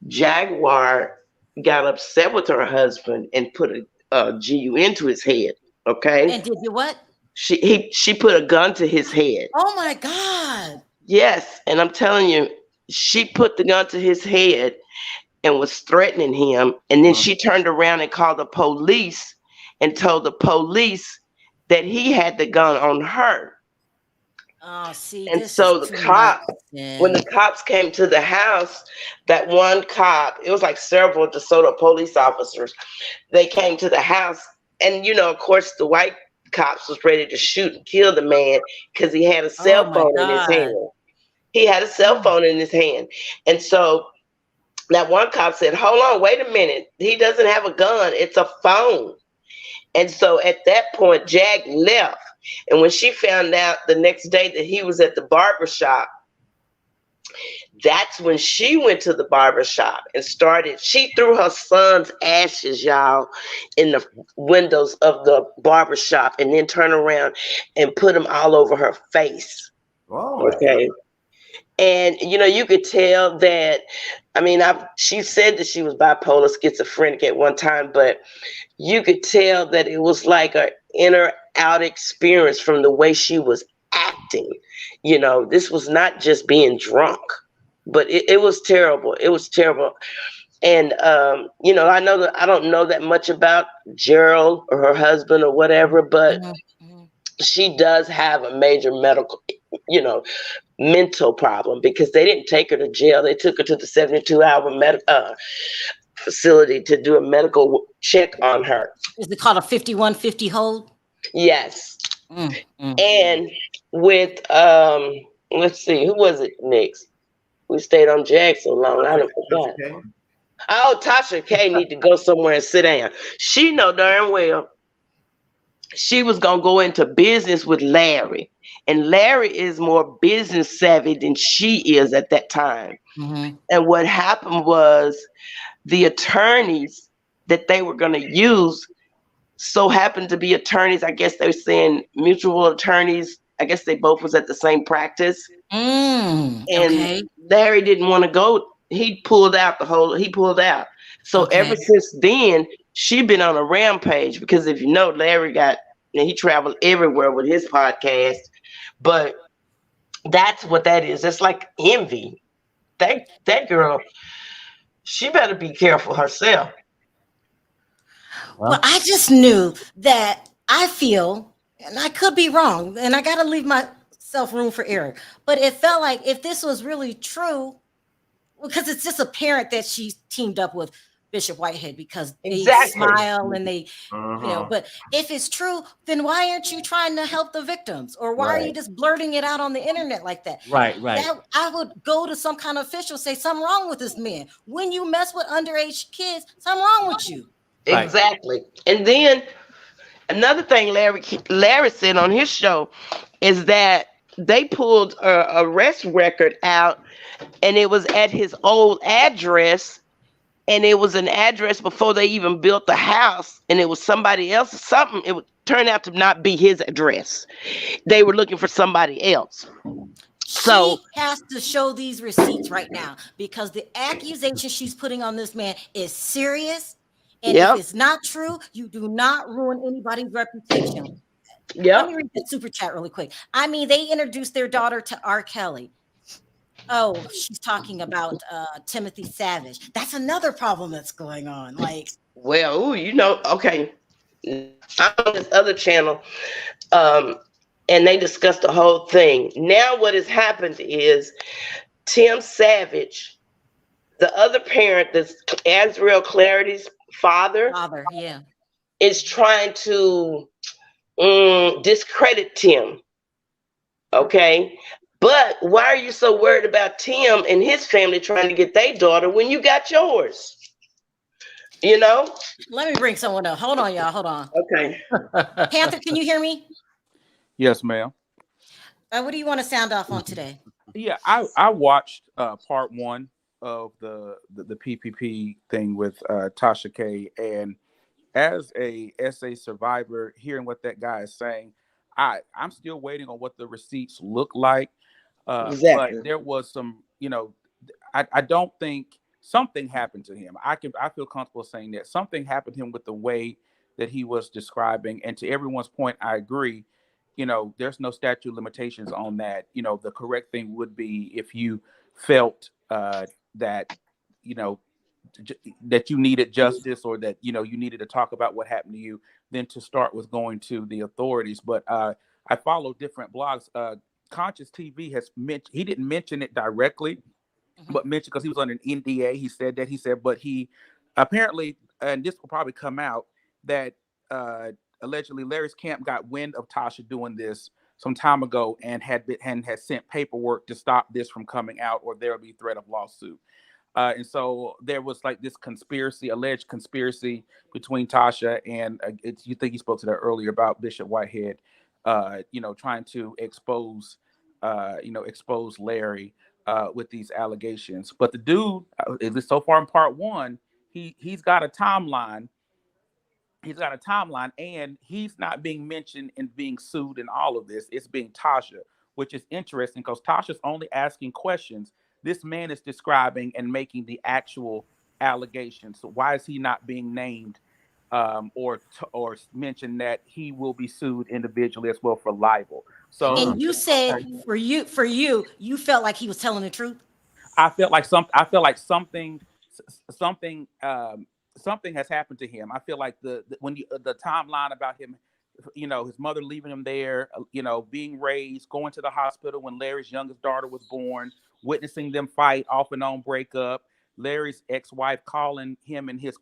Jaguar got upset with her husband and put a GU to his head. Okay, and did you what? She put a gun to his head. Oh my God! Yes, and I'm telling you, she put the gun to his head and was threatening him. And then she turned around and called the police and told the police that he had the gun on her. Oh, see, and so the cops, when the cops came to the house, that one cop, it was like several DeSoto police officers, they came to the house. And, you know, of course, the white cops was ready to shoot and kill the man because he had a cell phone in his hand. He had a cell phone in his hand. And so that one cop said, hold on, wait a minute. He doesn't have a gun. It's a phone. And so at that point, Jag left. And when she found out the next day that he was at the barbershop, that's when she went to the barbershop and she threw her son's ashes, y'all, in the windows of the barbershop and then turned around and put them all over her face. Oh, okay. And, you know, you could tell that, I mean, she said that she was bipolar schizophrenic at one time, but you could tell that it was like an inner out experience from the way she was acting. You know, this was not just being drunk, but it was terrible. It was terrible. And, you know, I know that I don't know that much about Gerald or her husband or whatever, but she does have a major medical, you know, mental problem because they didn't take her to jail. They took her to the 72-hour facility to do a medical check on her. Is it called a 5150 hold? Yes. And with, let's see, who was it next? We stayed on Jag so long, I don't forget. Oh, Tasha K need to go somewhere and sit down. She know darn well she was going to go into business with Larry. And Larry is more business savvy than she is at that time. And what happened was the attorneys that they were going to use so happened to be attorneys. I guess they were saying mutual attorneys. I guess they both was at the same practice. And Larry didn't want to go. He pulled out. So ever since then, she been on a rampage because if you know, Larry he traveled everywhere with his podcast. But that's what that is. It's like envy. That girl, she better be careful herself. Well, I just knew that I feel, and I could be wrong, and I got to leave myself room for error, but it felt like if this was really true, because it's just apparent that she teamed up with Bishop Whitehead because they smile and they, you know, but if it's true, then why aren't you trying to help the victims? Or why are you just blurting it out on the internet like that? Right. I would go to some kind of official, say something wrong with this man. When you mess with underage kids, something wrong with you. Exactly. And then another thing Larry said on his show is that they pulled a arrest record out and it was at his old address and it was an address before they even built the house, and it was somebody else's something. It would turn out to not be his address. They were looking for somebody else. So she has to show these receipts right now because the accusation she's putting on this man is serious. And Yep. if it's not true, you do not ruin anybody's reputation. Yep. Let me read the super chat really quick. I mean, they introduced their daughter to R. Kelly. Oh, she's talking about Timothy Savage. That's another problem that's going on. Like, well, ooh, you know, okay. I'm on this other channel, and they discussed the whole thing. Now what has happened is Tim Savage, the other parent, that's Azriel Clarity's father, yeah, is trying to discredit Tim. Okay. But why are you so worried about Tim and his family trying to get their daughter when you got yours? You know? Let me bring someone up. Hold on, y'all. Hold on. Okay. Panther, can you hear me? Yes, ma'am. What do you want to sound off on today? Yeah, I watched part one of the PPP thing with Tasha K, and as a SA survivor, hearing what that guy is saying, I'm still waiting on what the receipts look like. Exactly. But there was some, you know, I don't think something happened to him. I feel comfortable saying that something happened to him with the way that he was describing. And to everyone's point, I agree. You know, there's no statute of limitations on that. You know, the correct thing would be if you felt that, you know, that you needed justice or that, you know, you needed to talk about what happened to you, then to start with going to the authorities. But I follow different blogs. Conscious TV has mentioned, he didn't mention it directly, but mentioned because he was on an NDA. He said, but he apparently, and this will probably come out, that allegedly Larry's camp got wind of Tasha doing this some time ago and had sent paperwork to stop this from coming out, or there will be threat of lawsuit. And so there was like this alleged conspiracy between Tasha and you think he spoke to that earlier about Bishop Whitehead, you know, trying to expose Larry with these allegations. But the dude, at least so far in part one, he's got a timeline. He's got a timeline, and he's not being mentioned and being sued in all of this. It's being Tasha, which is interesting because Tasha's only asking questions. This man is describing and making the actual allegations. So why is he not being named or mentioned that he will be sued individually as well for libel? So, and you said for you, you felt like he was telling the truth. I felt like something has happened to him. I feel like the timeline about him, you know, his mother leaving him there, you know, being raised, going to the hospital when Larry's youngest daughter was born, witnessing them fight, off and on breakup, Larry's ex-wife calling him and his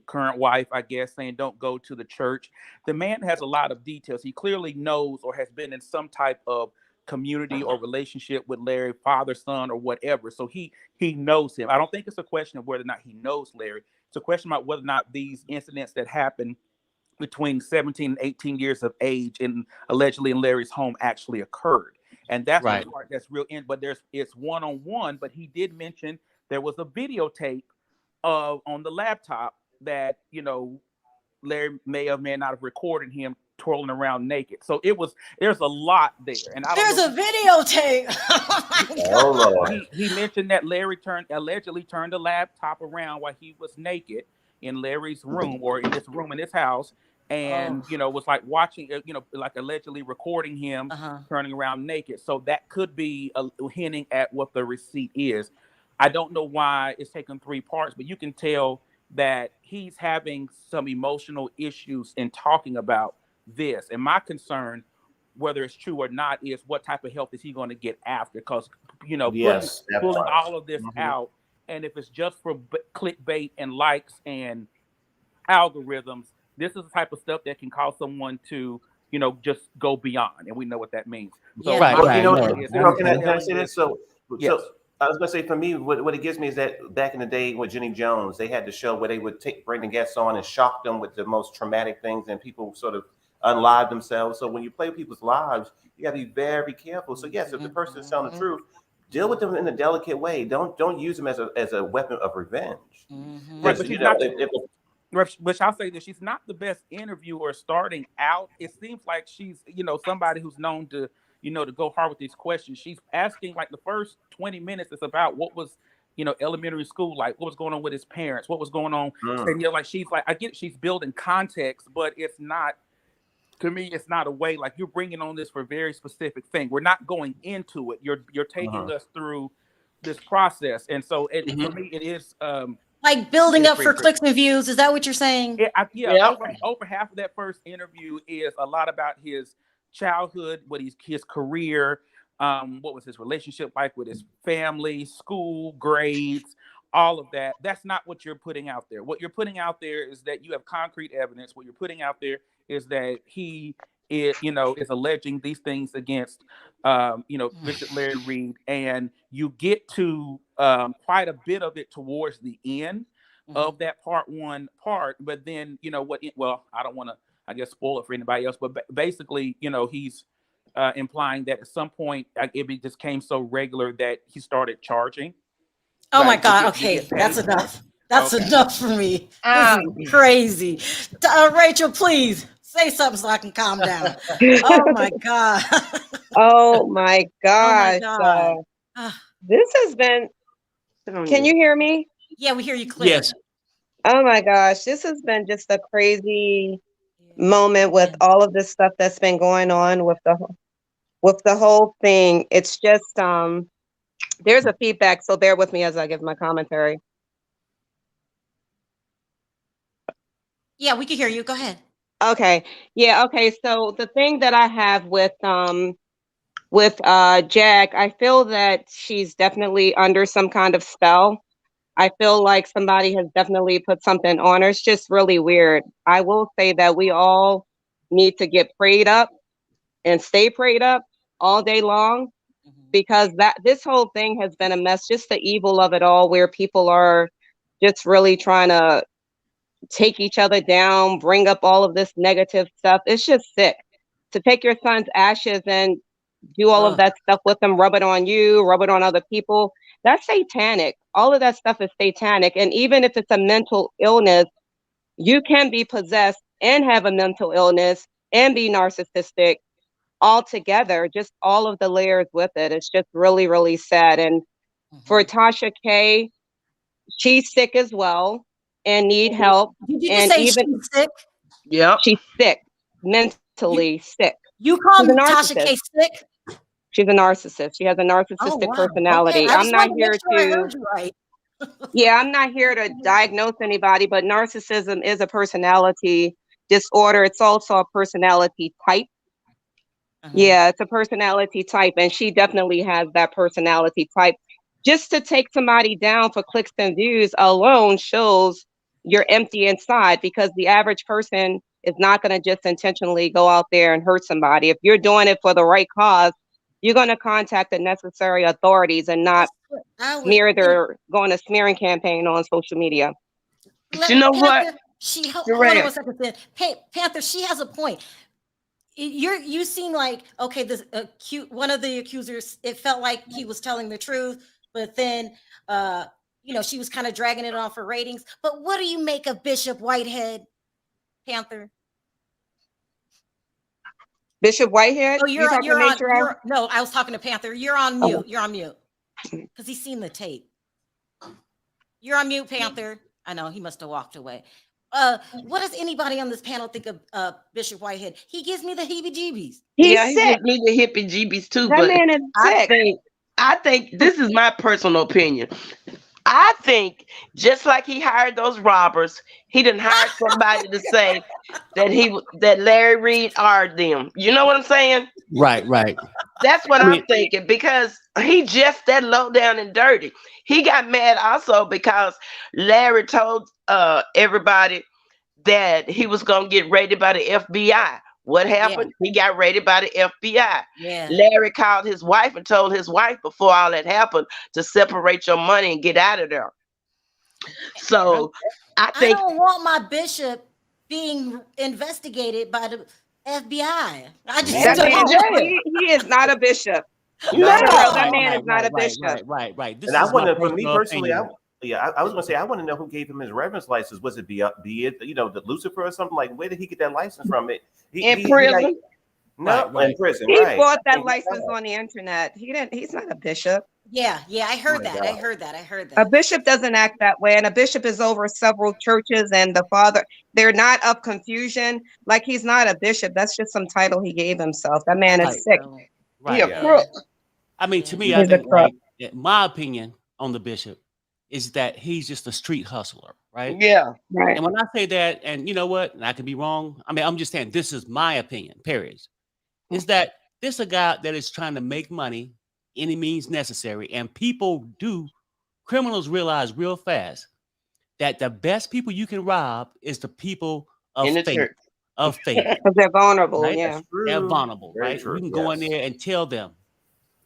current wife, I guess, saying don't go to the church. The man has a lot of details. He clearly knows or has been in some type of community or relationship with Larry, father, son, or whatever. So he knows him. I don't think it's a question of whether or not he knows Larry. It's a question about whether or not these incidents that happen between 17 and 18 years of age and allegedly in Larry's home actually occurred. And that's the part that's real in, but it's one-on-one, but he did mention there was a videotape on the laptop that, you know, Larry may or may not have recorded him twirling around naked. So there's a lot there. And there's a videotape. Oh Lord. He mentioned that Larry allegedly turned the laptop around while he was naked in Larry's room or in this room in his house. And, you know, was like watching, you know, like allegedly recording him turning around naked. So that could be hinting at what the receipt is. I don't know why it's taken 3 parts, but you can tell that he's having some emotional issues in talking about this. And my concern, whether it's true or not, is what type of help is he going to get after? Because, you know, pulling all of this out, and if it's just for clickbait and likes and algorithms, this is the type of stuff that can cause someone to, you know, just go beyond, and we know what that means. So, You know, can I say this? So I was going to say, for me, what it gives me is that back in the day with Jenny Jones, they had the show where they would bring the guests on and shock them with the most traumatic things, and people sort of unlive themselves. So when you play people's lives, you got to be very careful. So yes, if the person is telling the truth, deal with them in a delicate way. Don't use them as a weapon of revenge. Mm-hmm. Right, but she's not. Which I'll say that she's not the best interviewer starting out. It seems like she's, somebody who's known to, to go hard with these questions. She's asking like the first 20 minutes is about what was, elementary school like, what was going on with his parents, what was going on. And like she's like, I get she's building context, but it's not. To me, it's not a way like you're bringing on this for a very specific thing. We're not going into it. You're taking us through this process, and so for me, it is. Like building up for clicks and views. Is that what you're saying? Over half of that first interview is a lot about his childhood, his career, what was his relationship like with his family, school, grades, all of that. That's not what you're putting out there. What you're putting out there is that you have concrete evidence. What you're putting out there is that he is alleging these things against, Bishop Larry Reid, and you get to quite a bit of it towards the end of that part one, but then I don't want to, I guess, spoil it for anybody else, but basically, he's implying that at some point it just came so regular that he started charging. Oh my God! Okay, that's enough. That's enough for me. This is crazy. Rachel, please say something so I can calm down. Oh my God. Oh my gosh. Oh my God. This has been. Can you hear me? Yeah, we hear you clear. Yes. Oh my gosh, this has been just a crazy moment with all of this stuff that's been going on with the whole thing. It's just there's a feedback, so bear with me as I give my commentary. Yeah, we can hear you. Go ahead. Okay. Yeah, okay. So the thing that I have with Jag, I feel that she's definitely under some kind of spell. I feel like somebody has definitely put something on her. It's just really weird. I will say that we all need to get prayed up and stay prayed up all day long, because this whole thing has been a mess. Just the evil of it all, where people are just really trying to take each other down, bring up all of this negative stuff. It's just sick to take your son's ashes and do all of that stuff with them, rub it on you, rub it on other people. That's satanic. All of that stuff is satanic. And even if it's a mental illness, you can be possessed and have a mental illness and be narcissistic all together, just all of the layers with it. It's just really, really sad. And for Tasha K, she's sick as well and need help. Did you just say she's sick? Yeah, she's sick, mentally sick. You call Tasha K sick? She's a narcissist. She has a narcissistic personality. Okay. I'm not here I heard you right. Yeah, I'm not here to diagnose anybody, but narcissism is a personality disorder. It's also a personality type. Yeah, it's a personality type, and she definitely has that personality type. Just to take somebody down for clicks and views alone shows you're empty inside, because the average person is not going to just intentionally go out there and hurt somebody. If you're doing it for the right cause, you're going to contact the necessary authorities and not go on a smearing campaign on social media. You know what? Hold on 1 second. Panther, she has a point. You seem like, okay, this one of the accusers, it felt like he was telling the truth, but then she was kind of dragging it on for ratings. But what do you make of Bishop Whitehead, Panther? Bishop Whitehead? Oh, you're on. No, I was talking to Panther. You're on mute. You're on mute because he's seen the tape. You're on mute, Panther. I know he must have walked away. What does anybody on this panel think of Bishop Whitehead? He gives me the heebie-jeebies. He gives me the hippie-jeebies too. That man is sick. I think this is my personal opinion. I think just like he hired those robbers, he didn't hire somebody to say that Larry Reid hired them. You know what I'm saying? Right. That's what I'm thinking, because he just that low down and dirty. He got mad also because Larry told everybody that he was going to get raided by the FBI. What happened? Yeah. He got raided by the FBI. Yeah. Larry called his wife and told his wife before all that happened to separate your money and get out of there. So I don't want my bishop being investigated by the FBI. He is not a bishop. No, No, that man is not a bishop. Right. This And I is my want to, for me personal personally, opinion. I was going to say, I want to know who gave him his reverence license. Was it be it, the Lucifer or something? Like, where did he get that license from? In prison? In prison, He right? bought that license on the internet. He's not a bishop. Yeah, I heard that. I heard that. A bishop doesn't act that way, and a bishop is over several churches, and the father, they're not of confusion. Like, he's not a bishop. That's just some title he gave himself. That man is sick. Right. He a crook. I mean, to me, He's I a think, crook. like, my opinion on the bishop is that he's just a street hustler, right? Yeah. Right. And when I say that, and you know what, and I could be wrong. I mean, I'm just saying this is my opinion, period. Is that this a guy that is trying to make money any means necessary, and criminals realize real fast that the best people you can rob is the people of In the faith. church. Of faith. Because they're vulnerable, Right? yeah. They're vulnerable, Very right? true, You can go in yes. there and tell them.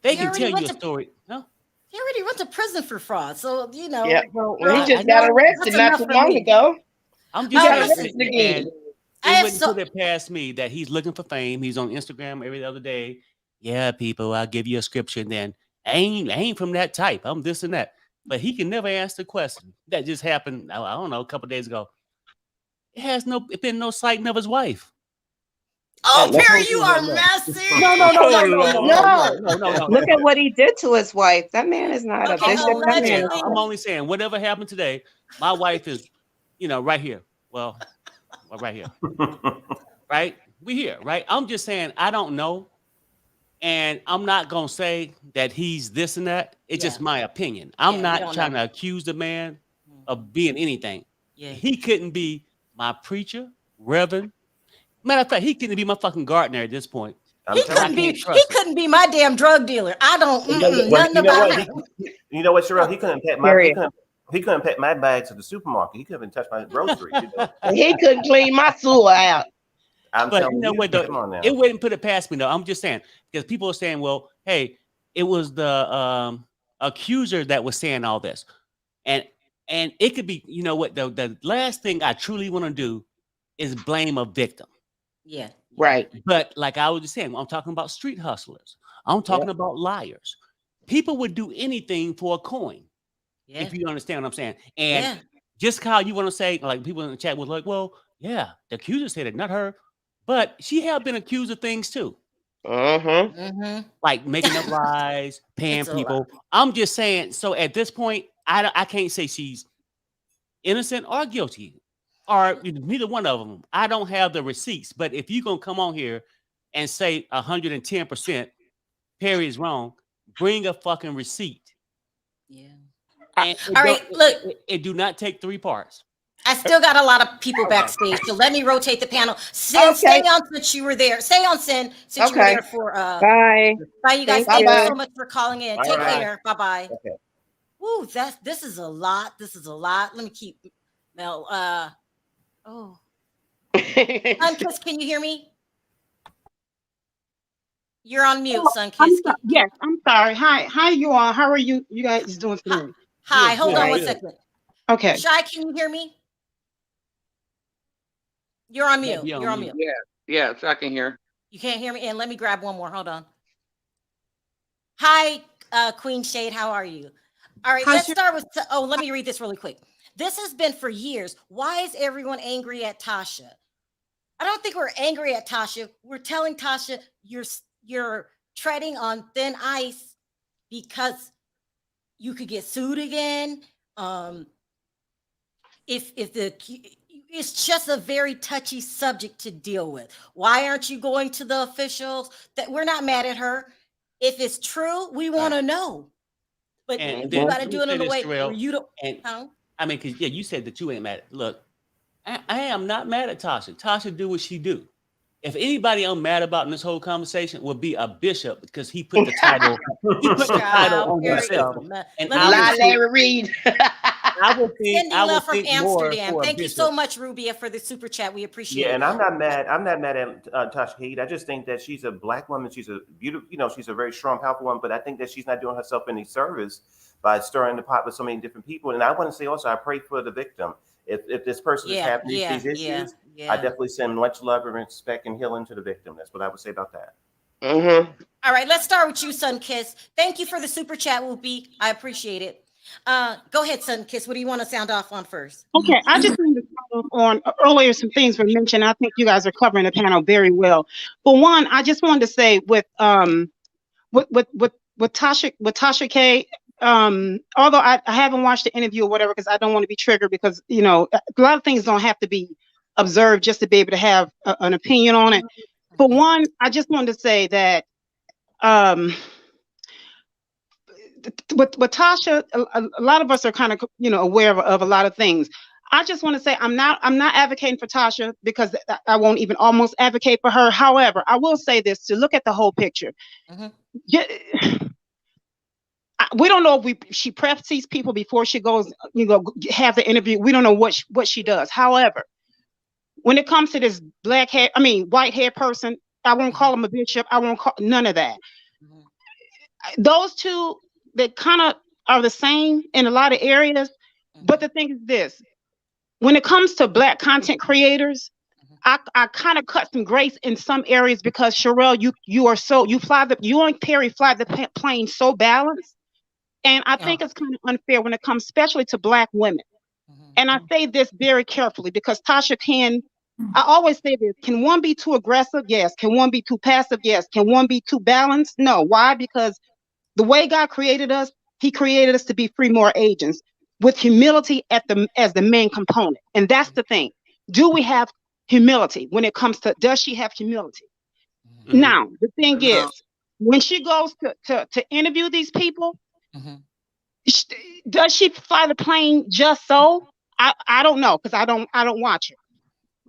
They He can already tell went you a to- story. No? He already went to prison for fraud. So, Yeah. well, Well, he just I got know. arrested That's not enough too for long me. ago. I'm He just got saying, arrested again. and I it have wouldn't so- put it past me that he's looking for fame. He's on Instagram every other day. Yeah, people, I'll give you a scripture, and then I ain't from that type. I'm this and that. But he can never answer the question. That just happened, I don't know, a couple of days ago. It been no sighting of his wife. Oh, That- Perry, you are messy. No. No. Look at what he did to his wife. That man is not Okay, a bishop. That man is allegedly. I'm only saying, whatever happened today, my wife is, right here. Well, right here. Right? We here, right? I'm just saying, I don't know. And I'm not going to say that he's this and that. It's just my opinion. I'm we not don't trying know. to accuse the man of being anything. Yeah. He couldn't be my preacher, reverend. Matter of fact, he couldn't be my fucking gardener at this point. He couldn't be my damn drug dealer. I don't nothing about him. You know what, Sharrell? He couldn't pack Period. he couldn't pack my bags at the supermarket. He couldn't even touch my groceries. He couldn't clean my sewer out. I'm But telling you know what, though? come on now. It wouldn't put it past me, though. I'm just saying, because people are saying, well, hey, it was the accuser that was saying all this. And it could be, you know what, though? The last thing I truly want to do is blame a victim. Yeah. Right. But like I was just saying, I'm talking about street hustlers. I'm talking about liars. People would do anything for a coin. Yeah. If you understand what I'm saying. And just how you want to say, like people in the chat was like, well, yeah, the accuser said it, not her. But she have been accused of things too. Like making up lies, paying It's a people. I'm just saying, so at this point, I can't say she's innocent or guilty, or neither one of them. I don't have the receipts. But if you're gonna come on here and say 110% Perry is wrong, bring a fucking receipt. Yeah. And All right, look. It do not take 3 parts. I still got a lot of people backstage, so let me rotate the panel. Sin, stay on since you were there. Stay on, Sin, since you were there for Bye. Bye, you guys. Thank Thank you you. so much for calling in. All Take right. care. Bye-bye. Okay. Woo, this is a lot. This is a lot. Let me keep Mel. Sunkiss, can you hear me? You're on mute, Sunkiss. Yes, I'm sorry. Hi, you all. How are you guys doing today? Hi, hold on one good. second. Okay. Shy, can you hear me? You're on mute. you're on You're on mute. mute. Yes, I can hear. You can't hear me? And let me grab one more. Hold on. Hi, Queen Shade. How are you? All right, let's start with, let me read this really quick. This has been for years. Why is everyone angry at Tasha? I don't think we're angry at Tasha. We're telling Tasha you're treading on thin ice because you could get sued again. It's just a very touchy subject to deal with. Why aren't you going to the officials? That we're not mad at her. If it's true, we want to know. But And you then got to do it in a way Sharrell, where you don't. and I mean, because you said that you ain't mad. Look, I am not mad at Tasha. Tasha do what she do. If anybody I'm mad about in this whole conversation would be a bishop because he put the title. He put the title on himself. And Larry Reid. I would think. Sending I would love from think more Amsterdam. for a Thank you bishop. so much, Rubia, for the super chat. We appreciate it. Yeah, and I'm not mad. I'm not mad at Tasha K. I just think that she's a black woman. She's a beautiful, she's a very strong, powerful woman. But I think that she's not doing herself any service by stirring the pot with so many different people. And I want to say also, I pray for the victim. If this person is having these issues, I definitely send much love and respect and healing to the victim. That's what I would say about that. Mm-hmm. All right, let's start with you, Sun Kiss. Thank you for the super chat, Whoopi. I appreciate it. Go ahead, Sun Kiss. What do you want to sound off on first? Okay, I just wanted to follow up on earlier some things were mentioned. I think you guys are covering the panel very well. For one, I just wanted to say with Tasha K, although I haven't watched the interview or whatever because I don't want to be triggered because a lot of things don't have to be observed just to be able to have an opinion on it. For one, I just wanted to say that with Tasha, a lot of us are kind of aware of a lot of things. I just want to say I'm not advocating for Tasha because I won't even almost advocate for her. However, I will say this to look at the whole picture. We don't know if she preps these people before she goes, have the interview. We don't know what she does. However, when it comes to this white hair person, I won't call him a bishop. I won't call none of that. Those two, they kind of are the same in a lot of areas. But the thing is this, when it comes to Black content creators, I kind of cut some grace in some areas because Sharrell, you and Perry fly the plane so balanced. And I think it's kind of unfair when it comes especially to Black women. And I say this very carefully because Tasha I always say this, can one be too aggressive? Yes. Can one be too passive? Yes. Can one be too balanced? No. Why? Because the way God created us, he created us to be free moral agents with humility as the main component. And that's the thing. Do we have humility when it comes to, does she have humility? Now, the thing is, when she goes to interview these people, does she fly the plane just so? I don't know because I don't watch her.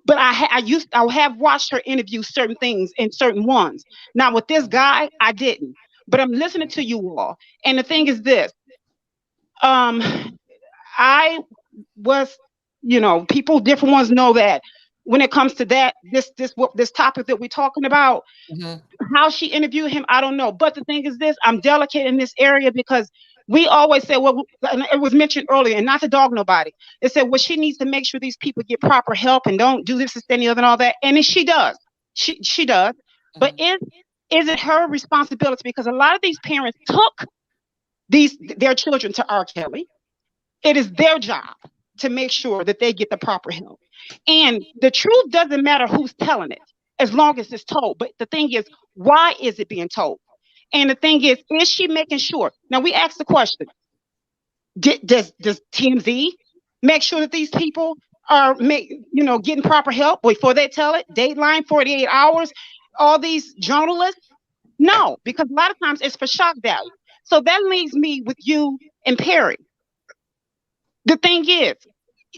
But I have watched her interview certain things and certain ones. Now with this guy, I didn't. But I'm listening to you all. And the thing is this. I was, different ones know that when it comes to that, this topic that we're talking about, how she interviewed him, I don't know. But the thing is this, I'm delicate in this area because we always say, well, and it was mentioned earlier, and not to dog nobody. It said, well, she needs to make sure these people get proper help and don't do this, and the other, and all that. And she does. She does. But is it her responsibility? Because a lot of these parents took their children to R. Kelly. It is their job to make sure that they get the proper help. And the truth doesn't matter who's telling it, as long as it's told. But the thing is, why is it being told? And the thing is she making sure? Now we ask the question, does TMZ make sure that these people are getting proper help before they tell it? Dateline, 48 hours, all these journalists? No, because a lot of times it's for shock value. So that leaves me with you and Perry. The thing is,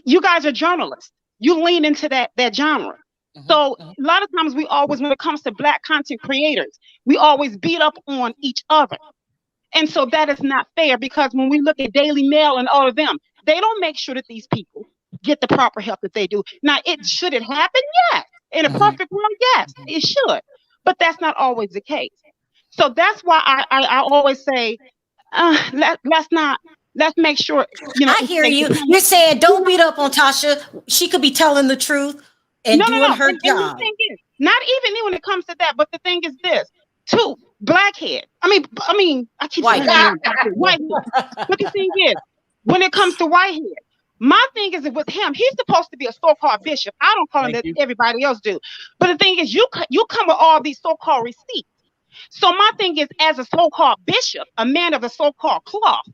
you guys are journalists. You lean into that genre. So a lot of times when it comes to Black content creators, we always beat up on each other. And so that is not fair because when we look at Daily Mail and all of them, they don't make sure that these people get the proper help that they do. Now, should it happen? Yes. In a perfect world, yes, it should. But that's not always the case. So that's why I always say, let's make sure. I hear you. You're saying don't beat up on Tasha. She could be telling the truth and doing her job. And the thing is, not even when it comes to that, but the thing is this, too, blackhead. I mean, I keep saying whitehead. But the thing is, when it comes to whitehead, my thing is with him, he's supposed to be a so-called bishop. I don't call him that everybody else do. But the thing is, you come with all these so-called receipts. So my thing is, as a so-called bishop, a man of the so-called cloth,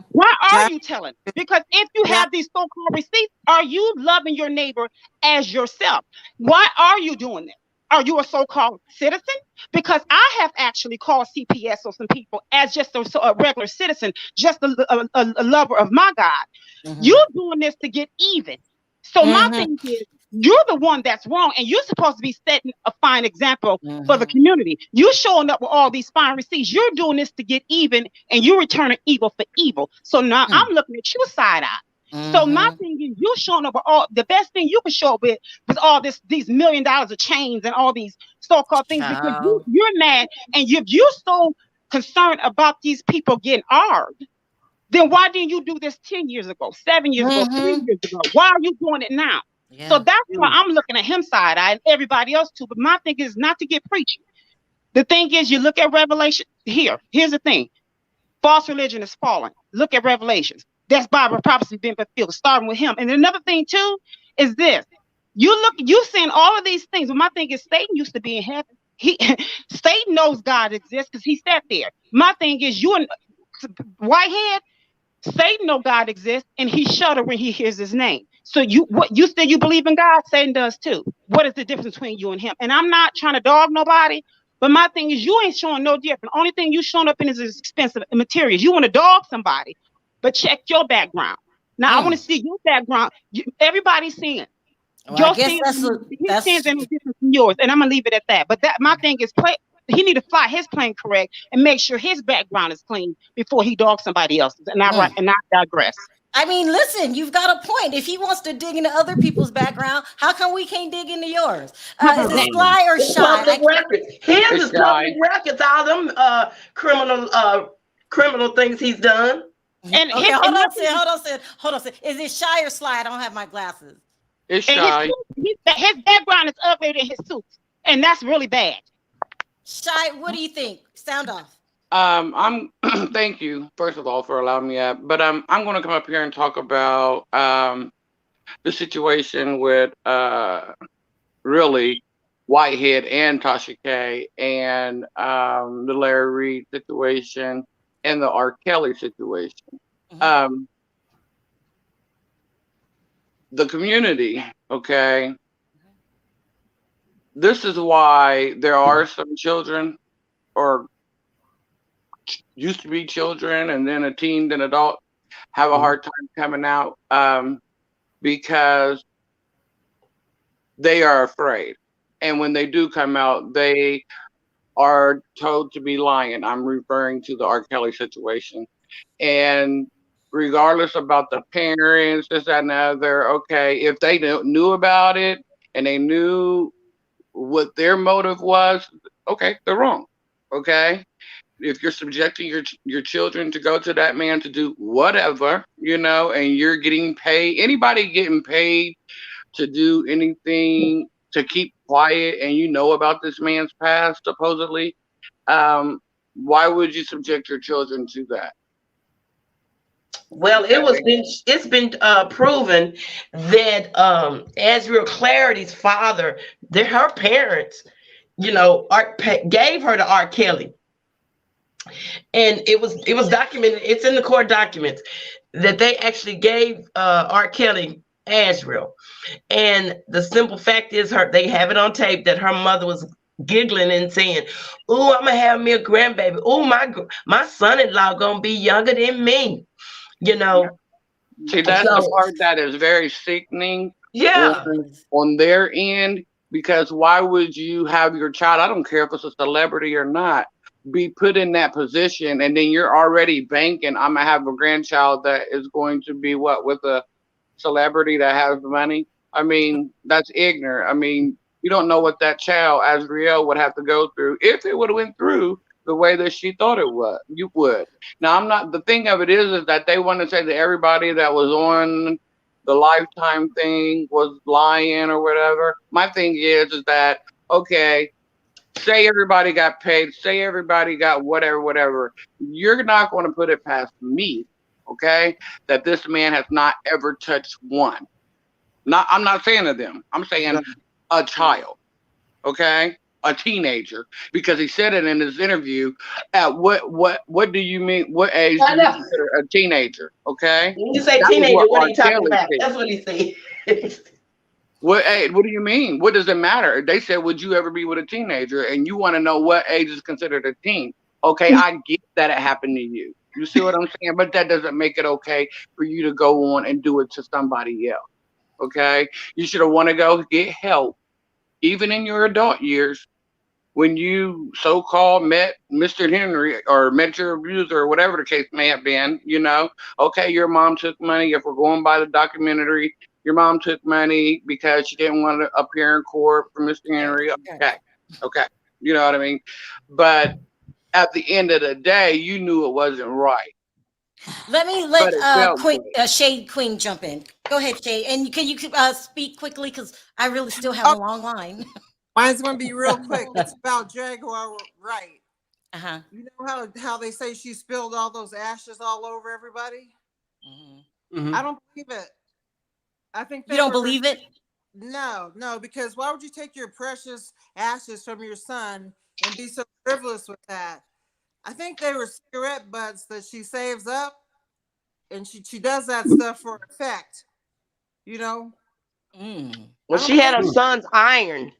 why are you telling? Because if you have these so-called receipts, are you loving your neighbor as yourself? Why are you doing this? Are you a so-called citizen? Because I have actually called CPS or some people as just a regular citizen, just a lover of my God. You're doing this to get even. So my thing is, you're the one that's wrong, and you're supposed to be setting a fine example for the community. You're showing up with all these fine receipts. You're doing this to get even, and you're returning evil for evil. So now I'm looking at you side-eye. So my thing is, you're showing up with all the best thing you can show up with all these $1 million of chains and all these so-called things because you're mad, and if you're so concerned about these people getting armed, then why didn't you do this 10 years ago, 7 years ago, 3 years ago? Why are you doing it now? Yeah. So that's why I'm looking at him side-eye and everybody else too. But my thing is not to get preachy. The thing is, you look at Revelation. Here's the thing. False religion is falling. Look at Revelations. That's Bible prophecy being fulfilled, starting with him. And another thing too is this. You seeing all of these things. But my thing is, Satan used to be in heaven. Satan knows God exists because he sat there. My thing is, you and Whitehead, Satan know God exists, and he shudder when he hears his name. So you say you believe in God, Satan does too. What is the difference between you and him? And I'm not trying to dog nobody, but my thing is, you ain't showing no different. Only thing you showing up in is expensive materials. You want to dog somebody, but check your background. Now I want to see your background. Everybody's seeing. Well, I guess his stance ain't different from yours, and I'm gonna leave it at that. But that my thing is, he need to fly his plane correct and make sure his background is clean before he dogs somebody else's. And I digress. I mean, listen, you've got a point. If he wants to dig into other people's background, how come we can't dig into yours? Is it Sly or It's Shy? public records. His is public records. All them criminal things he's done. And okay, hold on, Sid. Is it Shy or Sly? I don't have my glasses. It's Shy. His background is uglier than his suits, and that's really bad. Shy, what do you think? Sound off. I'm thank you first of all for allowing me up, but I'm going to come up here and talk about the situation with really Whitehead and Tasha K and the Larry Reid situation and the R. Kelly situation. The community, okay. This is why there are some children, or used to be children, and then a teen, then adult, have a hard time coming out because they are afraid. And when they do come out, they are told to be lying. I'm referring to the R. Kelly situation. And regardless about the parents, this, that, and the other, okay, if they knew about it and they knew what their motive was, okay, they're wrong, okay? If you're subjecting your children to go to that man to do whatever, you know, and you're getting paid, anybody getting paid to do anything to keep quiet, and you know about this man's past, supposedly, why would you subject your children to that? Well, it's been proven that Azriel Clarity's father, her parents, you know, gave her to R. Kelly. And it was documented, it's in the court documents, that they actually gave R. Kelly Azriel. And the simple fact is, they have it on tape that her mother was giggling and saying, "Oh, I'm gonna have me a grandbaby. Oh, my son-in-law gonna be younger than me." You know. See, that's the part that is very sickening. Yeah. On their end, because why would you have your child, I don't care if it's a celebrity or not, be put in that position, and then you're already banking, I'm gonna have a grandchild that is going to be with a celebrity that has money. I mean, that's ignorant. I mean, you don't know what that child, Azriel, would have to go through if it would have went through the way that she thought it would. You would. Now, the thing of it is that they want to say that everybody that was on the Lifetime thing was lying or whatever. My thing is that, okay, say everybody got paid, say everybody got whatever. You're not going to put it past me, okay, that this man has not ever touched one. I'm not saying to them. I'm saying a child, okay, a teenager, because he said it in his interview. At what do you mean? What age do you consider a teenager? Okay. When you say teenager, what are you talking about? That's what he said. What do you mean? What does it matter? They said, would you ever be with a teenager? And you want to know what age is considered a teen. Okay, I get that it happened to you. You see what I'm saying? But that doesn't make it okay for you to go on and do it to somebody else. Okay? You should have want to go get help, even in your adult years, when you so-called met Mr. Henry or met your abuser or whatever the case may have been, you know. Okay, your mom took money. If we're going by the documentary, your mom took money because she didn't want to appear in court for Mr. Henry. Okay. You know what I mean? But at the end of the day, you knew it wasn't right. Let Shade Queen jump in. Go ahead, Shade. And can you speak quickly, because I really still have a long line. Mine's gonna be real quick. It's about Jaguar, right? Uh-huh. You know how they say she spilled all those ashes all over everybody? Mhm. I don't believe it. I think You don't believe it? No, because why would you take your precious ashes from your son and be so frivolous with that? I think they were cigarette butts that she saves up, and she does that stuff for effect. You know. Well, she had her son's iron.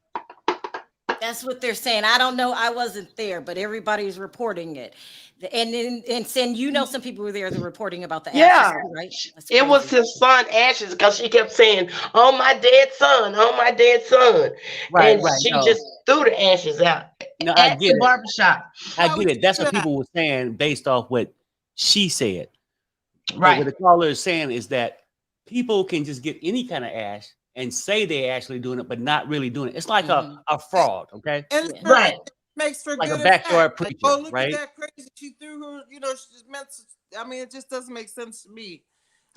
That's what they're saying. I don't know. I wasn't there, but everybody's reporting it. And Sin, you know, some people were there. They're reporting about the Yeah, ashes, too, right? That's it was crazy. his son ashes because she kept saying, "Oh my dead son, oh my dead son," Right, and right. she No, just threw the ashes out no, I at get the it. barbershop. I get it. That's what people were saying based off what she said. But what Right. the caller is saying is that people can just get any kind of ash and say they're actually doing it, but not really doing it. It's like a fraud, okay? And Right. it makes for Like a good backyard effect. Like, preacher, oh, look right? at that crazy. She threw her, she's meant to, I mean, it just doesn't make sense to me.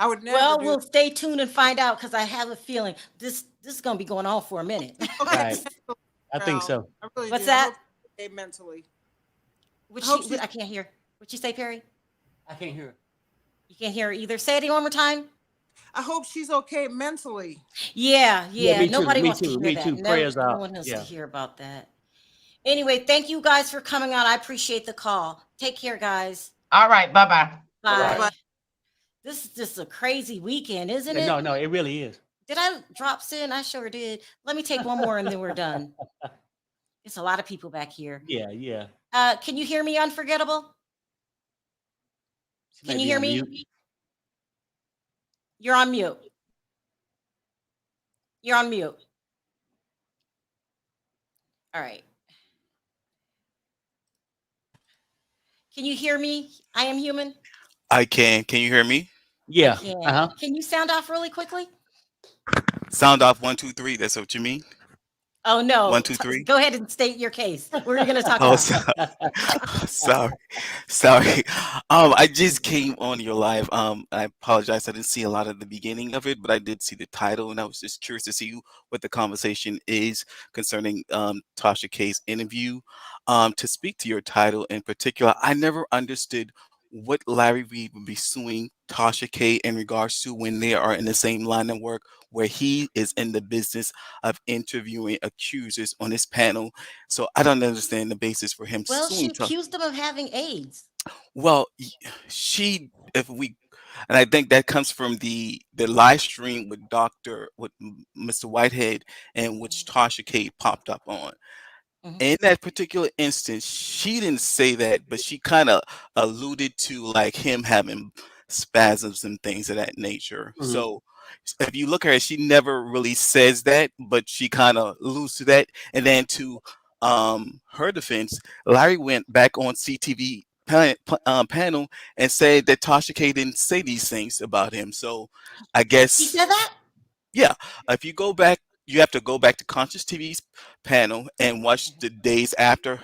I would never Well, do we'll it. stay tuned and find out because I have a feeling this is going to be going on for a minute. Right. I think so. I really What's do. I that? hope she's okay mentally. I can't hear. What'd you say, Perry? I can't hear. You can't hear either. Say it one more time. I hope she's okay mentally. Yeah. me too. Nobody Me wants to too. hear Me that. too. No, Prayers no out. one wants to Yeah. hear about that. Anyway, thank you guys for coming on. I appreciate the call. Take care, guys. All right. Bye-bye. Bye. This is just a crazy weekend, isn't Yeah, it? no, it really is. Did I drop Sin? I sure did. Let me take one more and then we're done. It's a lot of people back here. Yeah. Can you hear me, Unforgettable? She Can might you be hear on me? mute. You're on mute. You're on mute. All right. Can you hear me? I am human. I can. Can you hear me? Yeah. Yeah. Can you sound off really quickly? Sound off 1, 2, 3. That's what you mean? Oh no. 1, 2, 3. Go ahead and state your case. What are you going to talk Oh, about? sorry. I just came on your live. I apologize. I didn't see a lot of the beginning of it, but I did see the title, and I was just curious to see what the conversation is concerning Tasha K's interview. To speak to your title in particular, I never understood what Larry Reid would be suing Tasha K in regards to when they are in the same line of work, where he is in the business of interviewing accusers on his panel. So I don't understand the basis for him Well, she suing Tasha. accused him of having AIDS. Well, and I think that comes from the live stream with Mr. Whitehead, and which Tasha K popped up on. In that particular instance, she didn't say that, but she kind of alluded to like him having spasms and things of that nature. Mhm. So if you look at her, she never really says that, but she kind of alludes to that. And then to her defense, Larry went back on CTV panel and said that Tasha K didn't say these things about him. So I guess He said that? yeah, if you go back, you have to go back to Conscious TV's panel and watch the days after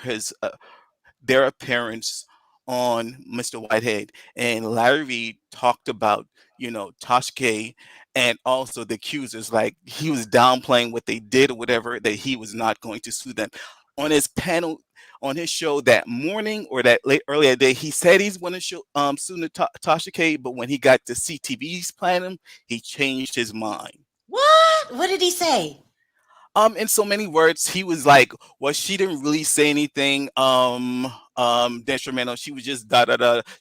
their appearance on Mr. Whitehead. And Larry Reid talked about, Tasha K and also the accusers, like he was downplaying what they did or whatever, that he was not going to sue them. On his panel, on his show that morning or that earlier day, he said he's going to sue Tasha K, but when he got to CTV's panel, he changed his mind. What did he say? In so many words, he was like, well, she didn't really say anything detrimental. She was just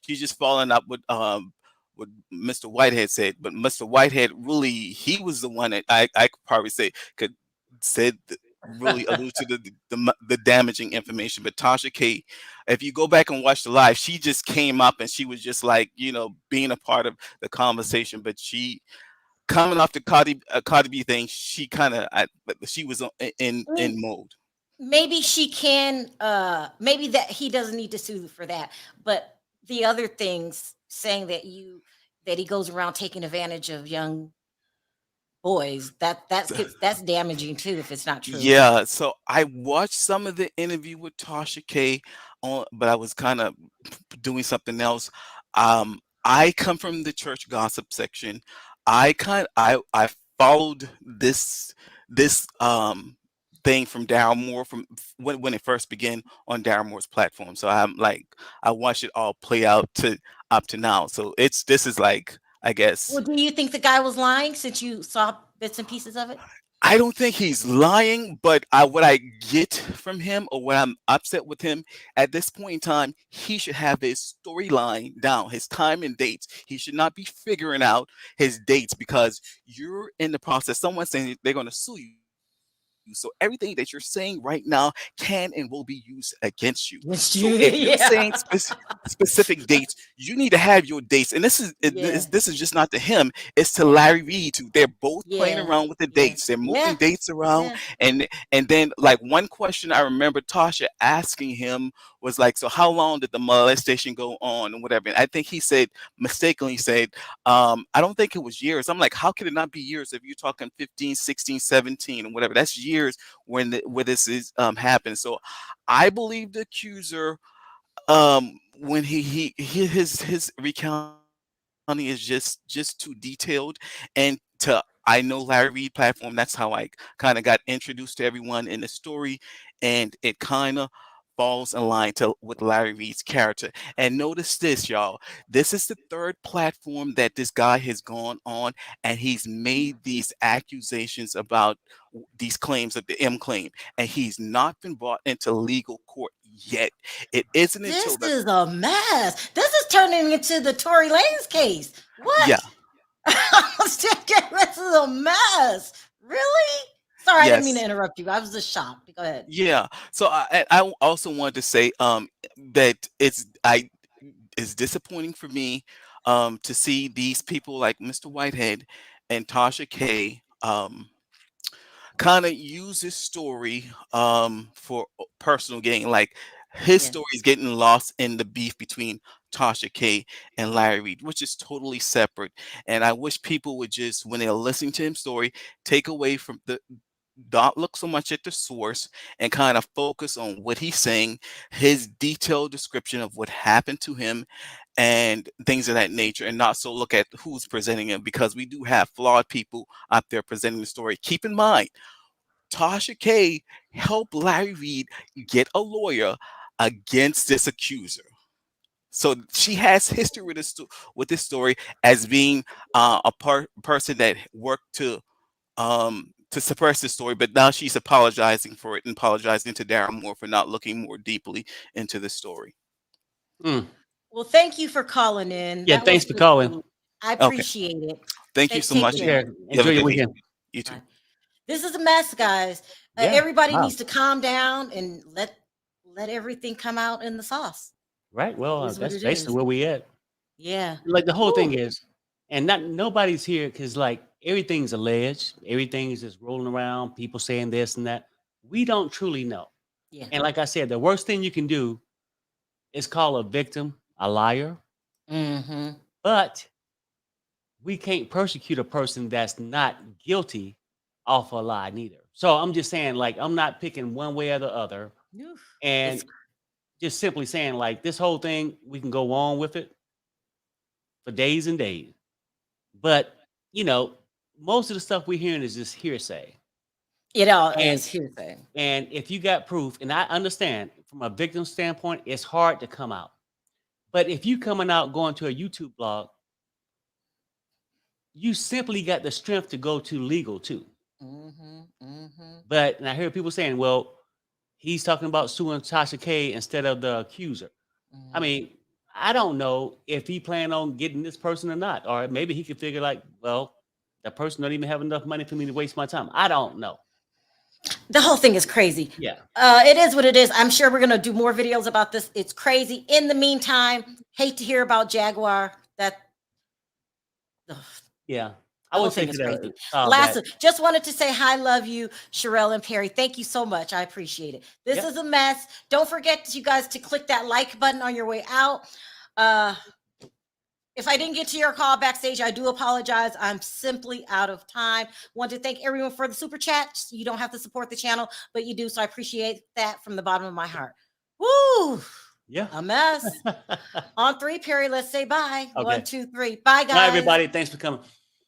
she's just following up with what Mr. Whitehead said. But Mr. Whitehead he was the one that I could probably say really allude to the damaging information. But Tasha K, if you go back and watch the live, she just came up and she was just like, being a part of the conversation. But she, coming off the Cardi B thing, she she was in mode. Maybe she can. Maybe that he doesn't need to sue for that. But the other things, saying that he goes around taking advantage of young boys, that's damaging too if it's not true. Yeah, so I watched some of the interview with Tasha K but I was kind of doing something else. I come from the church gossip section. I followed this thing from Daryl Moore from when it first began on Daryl Moore's platform. So I'm like, I watched it all play out to up to now. So this is like, I guess, Well, do you think the guy was lying since you saw bits and pieces of it? I don't think he's lying, but what I get from him, or what I'm upset with him at this point in time, he should have his storyline down, his time and dates. He should not be figuring out his dates because you're in the process. Someone's saying they're going to sue you. So everything that you're saying right now can and will be used against you. So if you're saying specific dates, you need to have your dates. And this is just not to him; it's to Larry Reid too. They're both playing around with the dates. They're moving dates around, and then like one question I remember Tasha asking him was like, "So how long did the molestation go on and whatever?" And I think he mistakenly said, "I don't think it was years." I'm like, how can it not be years if you're talking 15, 16, 17 and whatever? That's years where this is happened. So I believe the accuser when his recounting is just too detailed. And I know Larry Reid platform, that's how I kind of got introduced to everyone in the story, and it kind of falls in line with Larry Reid's character. And notice this, y'all. This is the third platform that this guy has gone on, and he's made these accusations about these claims of the M claim, and he's not been brought into legal court yet. It isn't until This is a mess. This is turning into the Tory Lanez case. What? Yeah. This is a mess. Really? Sorry, I didn't mean to Yes. interrupt you. I was just shocked. Go ahead. Yeah. So I also wanted to say that it's disappointing for me to see these people like Mr. Whitehead and Tasha K kind of use this story for personal gain. Like his story is getting lost in the beef between Tasha K and Larry Reid, which is totally separate. And I wish people would just, when they're listening to his story, take away from not look so much at the source and kind of focus on what he's saying, his detailed description of what happened to him and things of that nature, and not so look at who's presenting him, because we do have flawed people out there presenting the story. Keep in mind, Tasha K helped Larry Reid get a lawyer against this accuser. So she has history with this story as being a person that worked to suppress the story, but now she's apologizing for it and apologizing to Daryl Moore for not looking more deeply into the story. Well, thank you for calling in. Yeah, That thanks was for calling. I appreciate it. Thank you so much. Care. Enjoy your weekend. You too. This is a mess, guys. Everybody needs to calm down and let everything come out in the sauce. Right. Well, that's basically where we at. Yeah. Like the whole thing is, and nobody's here because like everything's alleged, everything is just rolling around, people saying this and that. We don't truly know. Yeah. And like I said, the worst thing you can do is call a victim a liar. Mm-hmm. But we can't persecute a person that's not guilty off a lie neither. So I'm just saying, like, I'm not picking one way or the other. And just simply saying, like, this whole thing, we can go on with it for days and days. But, you know, most of the stuff we're hearing is just hearsay. It all is hearsay. And if you got proof, and I understand from a victim standpoint, it's hard to come out. But if you coming out going to a YouTube blog, you simply got the strength to go to legal too. But and I hear people saying, well, he's talking about suing Tasha K instead of the accuser. I mean, I don't know if he planned on getting this person or not. Or maybe he could figure like, well, that person don't even have enough money for me to waste my time. I don't know. The whole thing is crazy. Yeah. It is what it is. I'm sure we're going to do more videos about this. It's crazy. In the meantime, hate to hear about Jaguar. Yeah. I would think it's crazy. Lastly, just wanted to say hi, love you, Sharrell and Perry. Thank you so much. I appreciate it. This is a mess. Don't forget, you guys, to click that like button on your way out. If I didn't get to your call backstage, I do apologize. I'm simply out of time. Want to thank everyone for the super chats. You don't have to support the channel, but you do. So I appreciate that from the bottom of my heart. Woo! Yeah. A mess. On three, Perry, let's say bye. Okay. 1, 2, 3. Bye, guys. Bye, everybody. Thanks for coming.